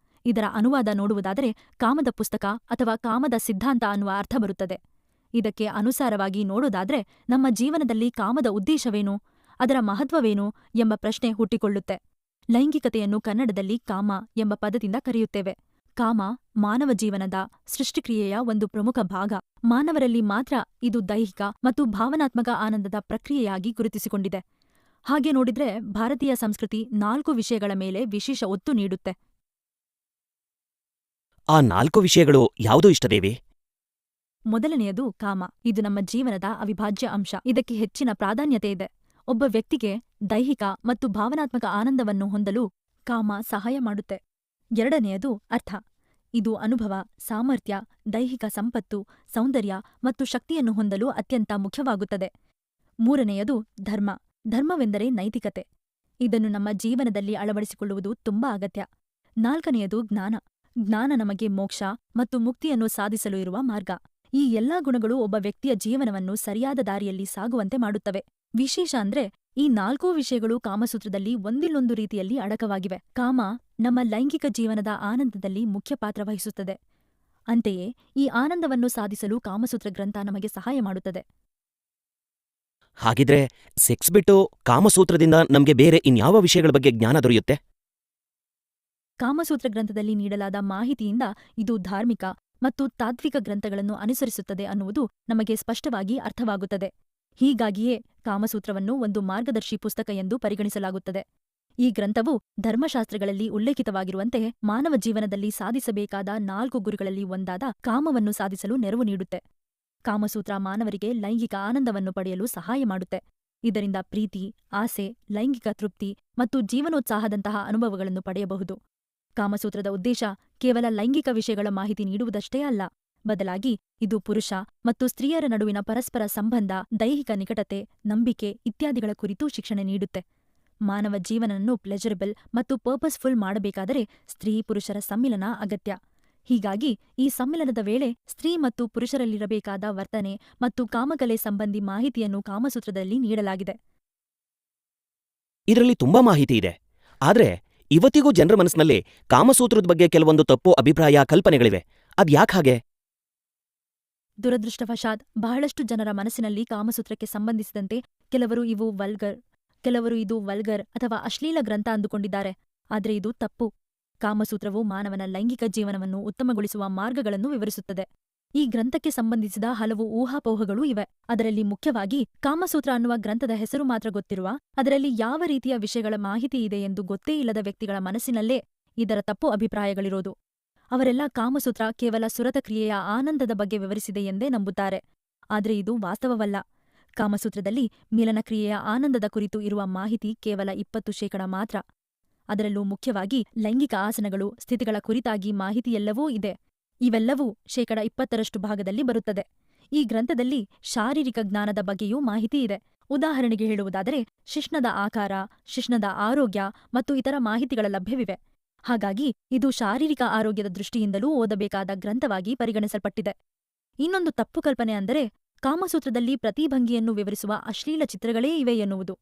ಇದರ ಅನುವಾದ ನೋಡುವುದಾದರೆ ಕಾಮದ ಪುಸ್ತಕ ಅಥವಾ ಕಾಮದ ಸಿದ್ಧಾಂತ ಅನ್ನುವ ಅರ್ಥ ಬರುತ್ತದೆ. ಇದಕ್ಕೆ ಅನುಸಾರವಾಗಿ ನೋಡೋದಾದ್ರೆ ನಮ್ಮ ಜೀವನದಲ್ಲಿ ಕಾಮದ ಉದ್ದೇಶವೇನು, ಅದರ ಮಹತ್ವವೇನು ಎಂಬ ಪ್ರಶ್ನೆ ಹುಟ್ಟಿಕೊಳ್ಳುತ್ತೆ. ಲೈಂಗಿಕತೆಯನ್ನು ಕನ್ನಡದಲ್ಲಿ ಕಾಮ ಎಂಬ ಪದದಿಂದ ಕರೆಯುತ್ತೇವೆ. ಕಾಮ ಮಾನವ ಜೀವನದ ಸೃಷ್ಟಿಕ್ರಿಯೆಯ ಒಂದು ಪ್ರಮುಖ ಭಾಗ. ಮಾನವರಲ್ಲಿ ಮಾತ್ರ ಇದು ದೈಹಿಕ ಮತ್ತು ಭಾವನಾತ್ಮಕ ಆನಂದದ ಪ್ರಕ್ರಿಯೆಯಾಗಿ ಗುರುತಿಸಿಕೊಂಡಿದೆ. ಹಾಗೆ ನೋಡಿದ್ರೆ ಭಾರತೀಯ ಸಂಸ್ಕೃತಿ 4 ವಿಷಯಗಳ ಮೇಲೆ ವಿಶೇಷ ಒತ್ತು ನೀಡುತ್ತೆ. ಆ 4 ವಿಷಯಗಳು ಯಾವುದು ಇಷ್ಟದೇವಿ? ಮೊದಲನೆಯದು ಕಾಮ. ಇದು ನಮ್ಮ ಜೀವನದ ಅವಿಭಾಜ್ಯ ಅಂಶ. ಇದಕ್ಕೆ ಹೆಚ್ಚಿನ ಪ್ರಾಧಾನ್ಯತೆ ಇದೆ. ಒಬ್ಬ ವ್ಯಕ್ತಿಗೆ ದೈಹಿಕ ಮತ್ತು ಭಾವನಾತ್ಮಕ ಆನಂದವನ್ನು ಹೊಂದಲು ಕಾಮ ಸಹಾಯ ಮಾಡುತ್ತೆ. ಎರಡನೆಯದು ಅರ್ಥ. ಇದು ಅನುಭವ, ಸಾಮರ್ಥ್ಯ, ದೈಹಿಕ ಸಂಪತ್ತು, ಸೌಂದರ್ಯ ಮತ್ತು ಶಕ್ತಿಯನ್ನು ಹೊಂದಲು ಅತ್ಯಂತ ಮುಖ್ಯವಾಗುತ್ತದೆ. ಮೂರನೆಯದು ಧರ್ಮ. ಧರ್ಮವೆಂದರೆ ನೈತಿಕತೆ. ಇದನ್ನು ನಮ್ಮ ಜೀವನದಲ್ಲಿ ಅಳವಡಿಸಿಕೊಳ್ಳುವುದು ತುಂಬಾ ಅಗತ್ಯ. ನಾಲ್ಕನೆಯದು ಜ್ಞಾನ. ಜ್ಞಾನ ನಮಗೆ ಮೋಕ್ಷ ಮತ್ತು ಮುಕ್ತಿಯನ್ನು ಸಾಧಿಸಲು ಇರುವ ಮಾರ್ಗ. ಈ ಎಲ್ಲಾ ಗುಣಗಳು ಒಬ್ಬ ವ್ಯಕ್ತಿಯ ಜೀವನವನ್ನು ಸರಿಯಾದ ದಾರಿಯಲ್ಲಿ ಸಾಗುವಂತೆ ಮಾಡುತ್ತವೆ. ವಿಶೇಷ ಅಂದ್ರೆ ಈ 4 ವಿಷಯಗಳು ಕಾಮಸೂತ್ರದಲ್ಲಿ ಒಂದಿಲ್ಲೊಂದು ರೀತಿಯಲ್ಲಿ ಅಡಕವಾಗಿವೆ. ಕಾಮ ನಮ್ಮ ಲೈಂಗಿಕ ಜೀವನದ ಆನಂದದಲ್ಲಿ ಮುಖ್ಯ ಪಾತ್ರ ವಹಿಸುತ್ತದೆ. ಅಂತೆಯೇ ಈ ಆನಂದವನ್ನು ಸಾಧಿಸಲು ಕಾಮಸೂತ್ರ ಗ್ರಂಥ ನಮಗೆ ಸಹಾಯ ಮಾಡುತ್ತದೆ. ಹಾಗಿದ್ರೆ ಸೆಕ್ಸ್ ಬಿಟ್ಟು ಕಾಮಸೂತ್ರದಿಂದ ನಮ್ಗೆ ಬೇರೆ ಇನ್ಯಾವ ವಿಷಯಗಳ ಬಗ್ಗೆ ಜ್ಞಾನ ದೊರೆಯುತ್ತೆ? ಕಾಮಸೂತ್ರ ಗ್ರಂಥದಲ್ಲಿ ನೀಡಲಾದ ಮಾಹಿತಿಯಿಂದ ಇದು ಧಾರ್ಮಿಕ ಮತ್ತು ತಾತ್ವಿಕ ಗ್ರಂಥಗಳನ್ನು ಅನುಸರಿಸುತ್ತದೆ ಅನ್ನುವುದು ನಮಗೆ ಸ್ಪಷ್ಟವಾಗಿ ಅರ್ಥವಾಗುತ್ತದೆ. ಹೀಗಾಗಿಯೇ ಕಾಮಸೂತ್ರವನ್ನು ಒಂದು ಮಾರ್ಗದರ್ಶಿ ಪುಸ್ತಕ ಎಂದು ಪರಿಗಣಿಸಲಾಗುತ್ತದೆ. ಈ ಗ್ರಂಥವು ಧರ್ಮಶಾಸ್ತ್ರಗಳಲ್ಲಿ ಉಲ್ಲೇಖಿತವಾಗಿರುವಂತೆ ಮಾನವ ಜೀವನದಲ್ಲಿ ಸಾಧಿಸಬೇಕಾದ 4 ಗುರಿಗಳಲ್ಲಿ ಒಂದಾದ ಕಾಮವನ್ನು ಸಾಧಿಸಲು ನೆರವು ನೀಡುತ್ತೆ. ಕಾಮಸೂತ್ರ ಮಾನವರಿಗೆ ಲೈಂಗಿಕ ಆನಂದವನ್ನು ಪಡೆಯಲು ಸಹಾಯ ಮಾಡುತ್ತೆ. ಇದರಿಂದ ಪ್ರೀತಿ, ಆಸೆ, ಲೈಂಗಿಕ ತೃಪ್ತಿ ಮತ್ತು ಜೀವನೋತ್ಸಾಹದಂತಹ ಅನುಭವಗಳನ್ನು ಪಡೆಯಬಹುದು. ಕಾಮಸೂತ್ರದ ಉದ್ದೇಶ ಕೇವಲ ಲೈಂಗಿಕ ವಿಷಯಗಳ ಮಾಹಿತಿ ನೀಡುವುದಷ್ಟೇ ಅಲ್ಲ. ಬದಲಾಗಿ ಇದು ಪುರುಷ ಮತ್ತು ಸ್ತ್ರೀಯರ ನಡುವಿನ ಪರಸ್ಪರ ಸಂಬಂಧ, ದೈಹಿಕ ನಿಕಟತೆ, ನಂಬಿಕೆ ಇತ್ಯಾದಿಗಳ ಕುರಿತು ಶಿಕ್ಷಣ ನೀಡುತ್ತೆ. ಮಾನವ ಜೀವನವನ್ನು ಪ್ಲೆಜರಬಲ್ ಮತ್ತು ಪರ್ಪಸ್ಫುಲ್ ಮಾಡಬೇಕಾದರೆ ಸ್ತ್ರೀ ಪುರುಷರ ಸಮ್ಮಿಲನ ಅಗತ್ಯ. ಹೀಗಾಗಿ ಈ ಸಮ್ಮಿಲನದ ವೇಳೆ ಸ್ತ್ರೀ ಮತ್ತು ಪುರುಷರಲ್ಲಿರಬೇಕಾದ ವರ್ತನೆ ಮತ್ತು ಕಾಮಕಲೆ ಸಂಬಂಧಿ ಮಾಹಿತಿಯನ್ನು ಕಾಮಸೂತ್ರದಲ್ಲಿ ನೀಡಲಾಗಿದೆ. ಇದರಲ್ಲಿ ತುಂಬಾ ಮಾಹಿತಿ ಇದೆ. ಆದ್ರೆ ಇವತ್ತಿಗೂ ಜನರ ಮನಸ್ಸಿನಲ್ಲಿ ಕಾಮಸೂತ್ರದ ಬಗ್ಗೆ ಕೆಲವೊಂದು ತಪ್ಪು ಅಭಿಪ್ರಾಯ, ಕಲ್ಪನೆಗಳಿವೆ. ಅದ್ಯಾಕ್ಹಾಗೆ? ದುರದೃಷ್ಟವಶಾತ್ ಬಹಳಷ್ಟು ಜನರ ಮನಸ್ಸಿನಲ್ಲಿ ಕಾಮಸೂತ್ರಕ್ಕೆ ಸಂಬಂಧಿಸಿದಂತೆ ಕೆಲವರು ಇದು ವಲ್ಗರ್ ಅಥವಾ ಅಶ್ಲೀಲ ಗ್ರಂಥ ಅಂದುಕೊಂಡಿದ್ದಾರೆ. ಆದರೆ ಇದು ತಪ್ಪು. ಕಾಮಸೂತ್ರವು ಮಾನವನ ಲೈಂಗಿಕ ಜೀವನವನ್ನು ಉತ್ತಮಗೊಳಿಸುವ ಮಾರ್ಗಗಳನ್ನು ವಿವರಿಸುತ್ತದೆ. ಈ ಗ್ರಂಥಕ್ಕೆ ಸಂಬಂಧಿಸಿದ ಹಲವು ಊಹಾಪೋಹಗಳೂ ಇವೆ. ಅದರಲ್ಲಿ ಮುಖ್ಯವಾಗಿ ಕಾಮಸೂತ್ರ ಅನ್ನುವ ಗ್ರಂಥದ ಹೆಸರು ಮಾತ್ರ ಗೊತ್ತಿರುವ, ಅದರಲ್ಲಿ ಯಾವ ರೀತಿಯ ವಿಷಯಗಳ ಮಾಹಿತಿ ಇದೆ ಎಂದು ಗೊತ್ತೇ ಇಲ್ಲದ ವ್ಯಕ್ತಿಗಳ ಮನಸ್ಸಿನಲ್ಲೇ ಇದರ ತಪ್ಪು ಅಭಿಪ್ರಾಯಗಳಿರೋದು. ಅವರೆಲ್ಲ ಕಾಮಸೂತ್ರ ಕೇವಲ ಸುರತ ಕ್ರಿಯೆಯ ಆನಂದದ ಬಗ್ಗೆ ವಿವರಿಸಿದೆ ಎಂದೇ ನಂಬುತ್ತಾರೆ. ಆದರೆ ಇದು ವಾಸ್ತವವಲ್ಲ. ಕಾಮಸೂತ್ರದಲ್ಲಿ ಮಿಲನ ಕ್ರಿಯೆಯ ಆನಂದದ ಕುರಿತು ಇರುವ ಮಾಹಿತಿ ಕೇವಲ 20% ಮಾತ್ರ. ಅದರಲ್ಲೂ ಮುಖ್ಯವಾಗಿ ಲೈಂಗಿಕ ಆಸನಗಳು, ಸ್ಥಿತಿಗಳ ಕುರಿತಾಗಿ ಮಾಹಿತಿಯೆಲ್ಲವೂ ಇದೆ. ಇವೆಲ್ಲವೂ 20% ಭಾಗದಲ್ಲಿ ಬರುತ್ತದೆ. ಈ ಗ್ರಂಥದಲ್ಲಿ ಶಾರೀರಿಕ ಜ್ಞಾನದ ಬಗ್ಗೆಯೂ ಮಾಹಿತಿ ಇದೆ. ಉದಾಹರಣೆಗೆ ಹೇಳುವುದಾದರೆ ಶಿಶ್ನದ ಆಕಾರ, ಶಿಶ್ನದ ಆರೋಗ್ಯ ಮತ್ತು ಇತರ ಮಾಹಿತಿಗಳ ಲಭ್ಯವಿವೆ. ಹಾಗಾಗಿ ಇದು ಶಾರೀರಿಕ ಆರೋಗ್ಯದ ದೃಷ್ಟಿಯಿಂದಲೂ ಓದಬೇಕಾದ ಗ್ರಂಥವಾಗಿ ಪರಿಗಣಿಸಲ್ಪಟ್ಟಿದೆ. ಇನ್ನೊಂದು ತಪ್ಪು ಕಲ್ಪನೆ ಅಂದರೆ ಕಾಮಸೂತ್ರದಲ್ಲಿ ಪ್ರತಿಭಂಗಿಯನ್ನು ವಿವರಿಸುವ ಅಶ್ಲೀಲ ಚಿತ್ರಗಳೇ ಇವೆ ಎನ್ನುವುದು.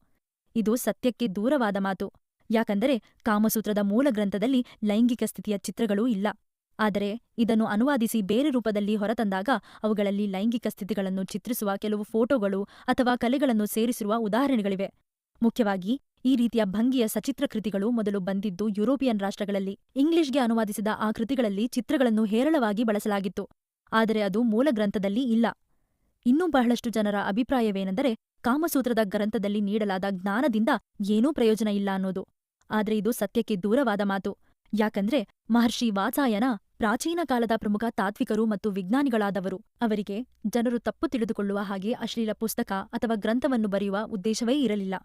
ಇದು ಸತ್ಯಕ್ಕೆ ದೂರವಾದ ಮಾತು. ಯಾಕಂದರೆ ಕಾಮಸೂತ್ರದ ಮೂಲ ಗ್ರಂಥದಲ್ಲಿ ಲೈಂಗಿಕ ಸ್ಥಿತಿಯ ಚಿತ್ರಗಳೂ ಇಲ್ಲ. ಆದರೆ ಇದನ್ನು ಅನುವಾದಿಸಿ ಬೇರೆ ರೂಪದಲ್ಲಿ ಹೊರತಂದಾಗ ಅವುಗಳಲ್ಲಿ ಲೈಂಗಿಕ ಸ್ಥಿತಿಗಳನ್ನು ಚಿತ್ರಿಸುವ ಕೆಲವು ಫೋಟೋಗಳು ಅಥವಾ ಕಲೆಗಳನ್ನು ಸೇರಿಸಿರುವ ಉದಾಹರಣೆಗಳಿವೆ. ಮುಖ್ಯವಾಗಿ ಈ ರೀತಿಯ ಭಂಗಿಯ ಸಚಿತ್ರ ಕೃತಿಗಳು ಮೊದಲು ಬಂದಿದ್ದು ಯುರೋಪಿಯನ್ ರಾಷ್ಟ್ರಗಳಲ್ಲಿ. ಇಂಗ್ಲಿಷ್ಗೆ ಅನುವಾದಿಸಿದ ಆ ಕೃತಿಗಳಲ್ಲಿ ಚಿತ್ರಗಳನ್ನು ಹೇರಳವಾಗಿ ಬಳಸಲಾಗಿತ್ತು, ಆದರೆ ಅದು ಮೂಲ ಗ್ರಂಥದಲ್ಲಿ ಇಲ್ಲ. ಇನ್ನೂ ಬಹಳಷ್ಟು ಜನರ ಅಭಿಪ್ರಾಯವೇನೆಂದರೆ ಕಾಮಸೂತ್ರದ ಗ್ರಂಥದಲ್ಲಿ ನೀಡಲಾದ ಜ್ಞಾನದಿಂದ ಏನೂ ಪ್ರಯೋಜನ ಇಲ್ಲ ಅನ್ನೋದು. ಆದರೆ ಇದು ಸತ್ಯಕ್ಕೆ ದೂರವಾದ ಮಾತು. ಯಾಕಂದ್ರೆ ಮಹರ್ಷಿ ವಾತ್ಸಾಯನ ಪ್ರಾಚೀನ ಕಾಲದ ಪ್ರಮುಖ ತಾತ್ವಿಕರು ಮತ್ತು ವಿಜ್ಞಾನಿಗಳಾದವರು. ಅವರಿಗೆ ಜನರು ತಪ್ಪು ತಿಳಿದುಕೊಳ್ಳುವ ಹಾಗೆ ಅಶ್ಲೀಲ ಪುಸ್ತಕ ಅಥವಾ ಗ್ರಂಥವನ್ನು ಬರೆಯುವ ಉದ್ದೇಶವೇ ಇರಲಿಲ್ಲ.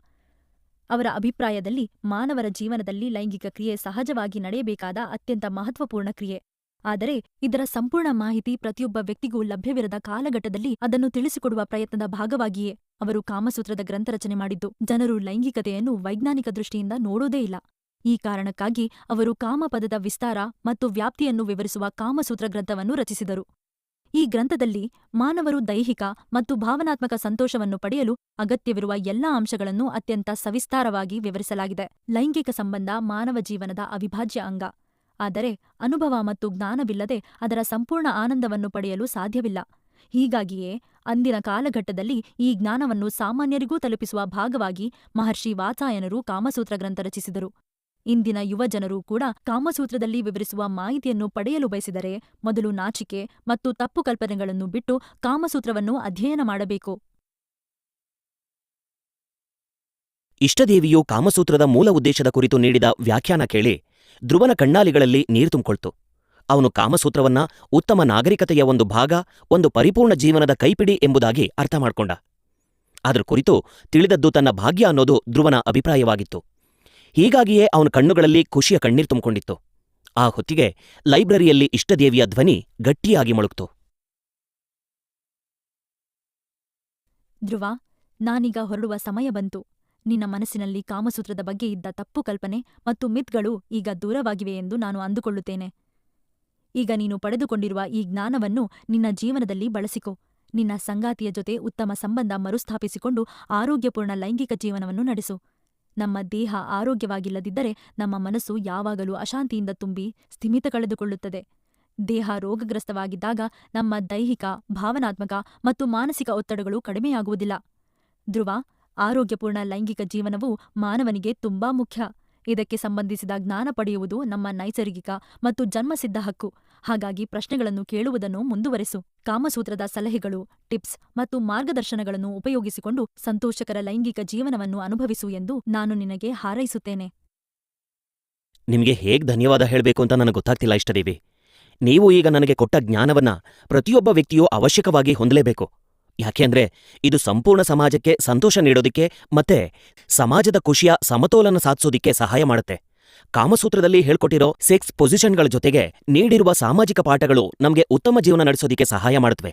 ಅವರ ಅಭಿಪ್ರಾಯದಲ್ಲಿ ಮಾನವರ ಜೀವನದಲ್ಲಿ ಲೈಂಗಿಕ ಕ್ರಿಯೆ ಸಹಜವಾಗಿ ನಡೆಯಬೇಕಾದ ಅತ್ಯಂತ ಮಹತ್ವಪೂರ್ಣ ಕ್ರಿಯೆ. ಆದರೆ ಇದರ ಸಂಪೂರ್ಣ ಮಾಹಿತಿ ಪ್ರತಿಯೊಬ್ಬ ವ್ಯಕ್ತಿಗೂ ಲಭ್ಯವಿರದ ಕಾಲಘಟ್ಟದಲ್ಲಿ ಅದನ್ನು ತಿಳಿಸಿಕೊಡುವ ಪ್ರಯತ್ನದ ಭಾಗವಾಗಿಯೇ ಅವರು ಕಾಮಸೂತ್ರದ ಗ್ರಂಥ ರಚನೆ ಮಾಡಿದ್ದು. ಜನರು ಲೈಂಗಿಕತೆಯನ್ನು ವೈಜ್ಞಾನಿಕ ದೃಷ್ಟಿಯಿಂದ ನೋಡೋದೇ ಇಲ್ಲ. ಈ ಕಾರಣಕ್ಕಾಗಿ ಅವರು ಕಾಮಪದದ ವಿಸ್ತಾರ ಮತ್ತು ವ್ಯಾಪ್ತಿಯನ್ನು ವಿವರಿಸುವ ಕಾಮಸೂತ್ರ ಗ್ರಂಥವನ್ನು ರಚಿಸಿದರು. ಈ ಗ್ರಂಥದಲ್ಲಿ ಮಾನವರು ದೈಹಿಕ ಮತ್ತು ಭಾವನಾತ್ಮಕ ಸಂತೋಷವನ್ನು ಪಡೆಯಲು ಅಗತ್ಯವಿರುವ ಎಲ್ಲಾ ಅಂಶಗಳನ್ನು ಅತ್ಯಂತ ಸವಿಸ್ತಾರವಾಗಿ ವಿವರಿಸಲಾಗಿದೆ. ಲೈಂಗಿಕ ಸಂಬಂಧ ಮಾನವ ಜೀವನದ ಅವಿಭಾಜ್ಯ ಅಂಗ. ಆದರೆ ಅನುಭವ ಮತ್ತು ಜ್ಞಾನವಿಲ್ಲದೆ ಅದರ ಸಂಪೂರ್ಣ ಆನಂದವನ್ನು ಪಡೆಯಲು ಸಾಧ್ಯವಿಲ್ಲ. ಹೀಗಾಗಿಯೇ ಅಂದಿನ ಕಾಲಘಟ್ಟದಲ್ಲಿ ಈ ಜ್ಞಾನವನ್ನು ಸಾಮಾನ್ಯರಿಗೂ ತಲುಪಿಸುವ ಭಾಗವಾಗಿ ಮಹರ್ಷಿ ವಾತ್ಸಾಯನರು ಕಾಮಸೂತ್ರ ಗ್ರಂಥ ರಚಿಸಿದರು. ಇಂದಿನ ಯುವ ಜನರೂ ಕೂಡ ಕಾಮಸೂತ್ರದಲ್ಲಿ ವಿವರಿಸುವ ಮಾಹಿತಿಯನ್ನು ಪಡೆಯಲು ಬಯಸಿದರೆ ಮೊದಲು ನಾಚಿಕೆ ಮತ್ತು ತಪ್ಪು ಕಲ್ಪನೆಗಳನ್ನು ಬಿಟ್ಟು ಕಾಮಸೂತ್ರವನ್ನು ಅಧ್ಯಯನ ಮಾಡಬೇಕು. ಇಷ್ಟದೇವಿಯು ಕಾಮಸೂತ್ರದ ಮೂಲ ಉದ್ದೇಶದ ಕುರಿತು ನೀಡಿದ ವ್ಯಾಖ್ಯಾನ ಕೇಳಿ ಧ್ರುವನ ಕಣ್ಣಾಲಿಗಳಲ್ಲಿ ನೀರು ತುಂಬಿಕೊಳ್ತು. ಅವನು ಕಾಮಸೂತ್ರವನ್ನ ಉತ್ತಮ ನಾಗರಿಕತೆಯ ಒಂದು ಭಾಗ, ಒಂದು ಪರಿಪೂರ್ಣ ಜೀವನದ ಕೈಪಿಡಿ ಎಂಬುದಾಗಿ ಅರ್ಥ ಮಾಡ್ಕೊಂಡ. ಅದರ ಕುರಿತು ತಿಳಿದದ್ದು ತನ್ನ ಭಾಗ್ಯ ಅನ್ನೋದು ಧ್ರುವನ ಅಭಿಪ್ರಾಯವಾಗಿತ್ತು. ಹೀಗಾಗಿಯೇ ಅವನ ಕಣ್ಣುಗಳಲ್ಲಿ ಖುಷಿಯ ಕಣ್ಣೀರು ತುಂಬಿಕೊಂಡಿತ್ತು. ಆ ಹೊತ್ತಿಗೆ ಲೈಬ್ರರಿಯಲ್ಲಿ ಇಷ್ಟದೇವಿಯ ಧ್ವನಿ ಗಟ್ಟಿಯಾಗಿ ಮೊಳಗ್ತು. ಧ್ರುವ, ನಾನೀಗ ಹೊರಡುವ ಸಮಯ ಬಂತು. ನಿನ್ನ ಮನಸ್ಸಿನಲ್ಲಿ ಕಾಮಸೂತ್ರದ ಬಗ್ಗೆ ಇದ್ದ ತಪ್ಪು ಕಲ್ಪನೆ ಮತ್ತು ಮಿತ್ಗಳು ಈಗ ದೂರವಾಗಿವೆ ಎಂದು ನಾನು ಅಂದುಕೊಳ್ಳುತ್ತೇನೆ. ಈಗ ನೀನು ಪಡೆದುಕೊಂಡಿರುವ ಈ ಜ್ಞಾನವನ್ನು ನಿನ್ನ ಜೀವನದಲ್ಲಿ ಬಳಸಿಕೊ. ನಿನ್ನ ಸಂಗಾತಿಯ ಜೊತೆ ಉತ್ತಮ ಸಂಬಂಧ ಮರುಸ್ಥಾಪಿಸಿಕೊಂಡು ಆರೋಗ್ಯಪೂರ್ಣ ಲೈಂಗಿಕ ಜೀವನವನ್ನು ನಡೆಸು. ನಮ್ಮ ದೇಹ ಆರೋಗ್ಯವಾಗಿಲ್ಲದಿದ್ದರೆ ನಮ್ಮ ಮನಸ್ಸು ಯಾವಾಗಲೂ ಅಶಾಂತಿಯಿಂದ ತುಂಬಿ ಸ್ಥಿಮಿತ ಕಳೆದುಕೊಳ್ಳುತ್ತದೆ. ದೇಹ ರೋಗಗ್ರಸ್ತವಾಗಿದ್ದಾಗ ನಮ್ಮ ದೈಹಿಕ, ಭಾವನಾತ್ಮಕ ಮತ್ತು ಮಾನಸಿಕ ಒತ್ತಡಗಳು ಕಡಿಮೆಯಾಗುವುದಿಲ್ಲ. ಧ್ರುವ, ಆರೋಗ್ಯಪೂರ್ಣ ಲೈಂಗಿಕ ಜೀವನವು ಮಾನವನಿಗೆ ತುಂಬಾ ಮುಖ್ಯ. ಇದಕ್ಕೆ ಸಂಬಂಧಿಸಿದ ಜ್ಞಾನ ಪಡೆಯುವುದು ನಮ್ಮ ನೈಸರ್ಗಿಕ ಮತ್ತು ಜನ್ಮಸಿದ್ಧ ಹಕ್ಕು. ಹಾಗಾಗಿ ಪ್ರಶ್ನೆಗಳನ್ನು ಕೇಳುವುದನ್ನು ಮುಂದುವರೆಸು. ಕಾಮಸೂತ್ರದ ಸಲಹೆಗಳು, ಟಿಪ್ಸ್ ಮತ್ತು ಮಾರ್ಗದರ್ಶನಗಳನ್ನು ಉಪಯೋಗಿಸಿಕೊಂಡು ಸಂತೋಷಕರ ಲೈಂಗಿಕ ಜೀವನವನ್ನು ಅನುಭವಿಸು ಎಂದು ನಾನು ನಿನಗೆ ಹಾರೈಸುತ್ತೇನೆ. ನಿಮಗೆ ಹೇಗ್ ಧನ್ಯವಾದ ಹೇಳಬೇಕು ಅಂತ ನನಗೆ ಗೊತ್ತಾಗ್ತಿಲ್ಲ ಇಷ್ಟದೇವಿ. ನೀವು ಈಗ ನನಗೆ ಕೊಟ್ಟ ಜ್ಞಾನವನ್ನ ಪ್ರತಿಯೊಬ್ಬ ವ್ಯಕ್ತಿಯೂ ಅವಶ್ಯಕವಾಗಿ ಹೊಂದಲೇಬೇಕು. ಯಾಕೆಂದ್ರೆ ಇದು ಸಂಪೂರ್ಣ ಸಮಾಜಕ್ಕೆ ಸಂತೋಷ ನೀಡೋದಿಕ್ಕೆ ಮತ್ತೆ ಸಮಾಜದ ಖುಷಿಯ ಸಮತೋಲನ ಸಾಧಿಸೋದಿಕ್ಕೆ ಸಹಾಯ ಮಾಡುತ್ತೆ. ಕಾಮಸೂತ್ರದಲ್ಲಿ ಹೇಳ್ಕೊಟ್ಟಿರೋ 6 ಪೊಸಿಷನ್ಗಳ ಜೊತೆಗೆ ನೀಡಿರುವ ಸಾಮಾಜಿಕ ಪಾಠಗಳು ನಮಗೆ ಉತ್ತಮ ಜೀವನ ನಡೆಸೋದಿಕ್ಕೆ ಸಹಾಯ ಮಾಡುತ್ತವೆ.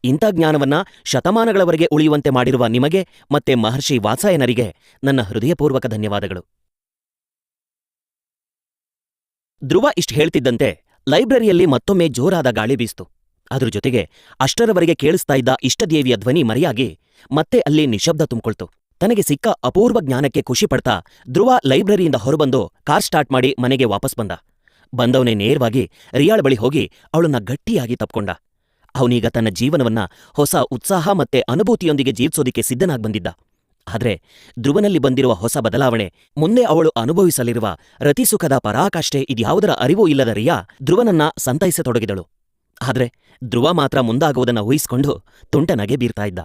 ಇಂಥ ಜ್ಞಾನವನ್ನ ಶತಮಾನಗಳವರೆಗೆ ಉಳಿಯುವಂತೆ ಮಾಡಿರುವ ನಿಮಗೆ ಮತ್ತೆ ಮಹರ್ಷಿ ವಾತ್ಸಾಯನರಿಗೆ ನನ್ನ ಹೃದಯಪೂರ್ವಕ ಧನ್ಯವಾದಗಳು. ಧ್ರುವ ಇಷ್ಟು ಹೇಳ್ತಿದ್ದಂತೆ ಲೈಬ್ರರಿಯಲ್ಲಿ ಮತ್ತೊಮ್ಮೆ ಜೋರಾದ ಗಾಳಿ ಬೀಸ್ತು. ಅದ್ರ ಜೊತೆಗೆ ಅಷ್ಟರವರೆಗೆ ಕೇಳಿಸ್ತಾ ಇದ್ದ ಇಷ್ಟದೇವಿಯ ಧ್ವನಿ ಮರೆಯಾಗಿ ಮತ್ತೆ ಅಲ್ಲಿ ನಿಶಬ್ದ ತುಂಬಿಕೊಳ್ತು. ತನಗೆ ಸಿಕ್ಕ ಅಪೂರ್ವ ಜ್ಞಾನಕ್ಕೆ ಖುಷಿ ಪಡ್ತಾ ಧ್ರುವ ಲೈಬ್ರರಿಯಿಂದ ಹೊರಬಂದು ಕಾರ್ ಸ್ಟಾರ್ಟ್ ಮಾಡಿ ಮನೆಗೆ ವಾಪಸ್ ಬಂದವನೇ ನೇರವಾಗಿ ರಿಯಾಳ ಬಳಿ ಹೋಗಿ ಅವಳನ್ನ ಗಟ್ಟಿಯಾಗಿ ತಪ್ಕೊಂಡ. ಅವನೀಗ ತನ್ನ ಜೀವನವನ್ನ ಹೊಸ ಉತ್ಸಾಹ ಮತ್ತೆ ಅನುಭೂತಿಯೊಂದಿಗೆ ಜೀವಿಸೋದಿಕ್ಕೆ ಸಿದ್ಧನಾಗಿ ಬಂದಿದ್ದ. ಆದ್ರೆ ಧ್ರುವನಲ್ಲಿ ಬಂದಿರುವ ಹೊಸ ಬದಲಾವಣೆ, ಮುಂದೆ ಅವಳು ಅನುಭವಿಸಲಿರುವ ರತಿಸುಖದ ಪರಾಕಾಷ್ಠೆ ಇದ್ಯಾವುದರ ಅರಿವೂ ಇಲ್ಲದ ರಿಯಾ ಧ್ರುವನನ್ನ ಸಂತೈಸತೊಡಗಿದಳು. ಆದ್ರೆ ಧ್ರುವ ಮಾತ್ರ ಮುಂದಾಗುವುದನ್ನ ಊಹಿಸಿಕೊಂಡು ತುಂಟನಗೆ ಬೀರ್ತಾ ಇದ್ದ.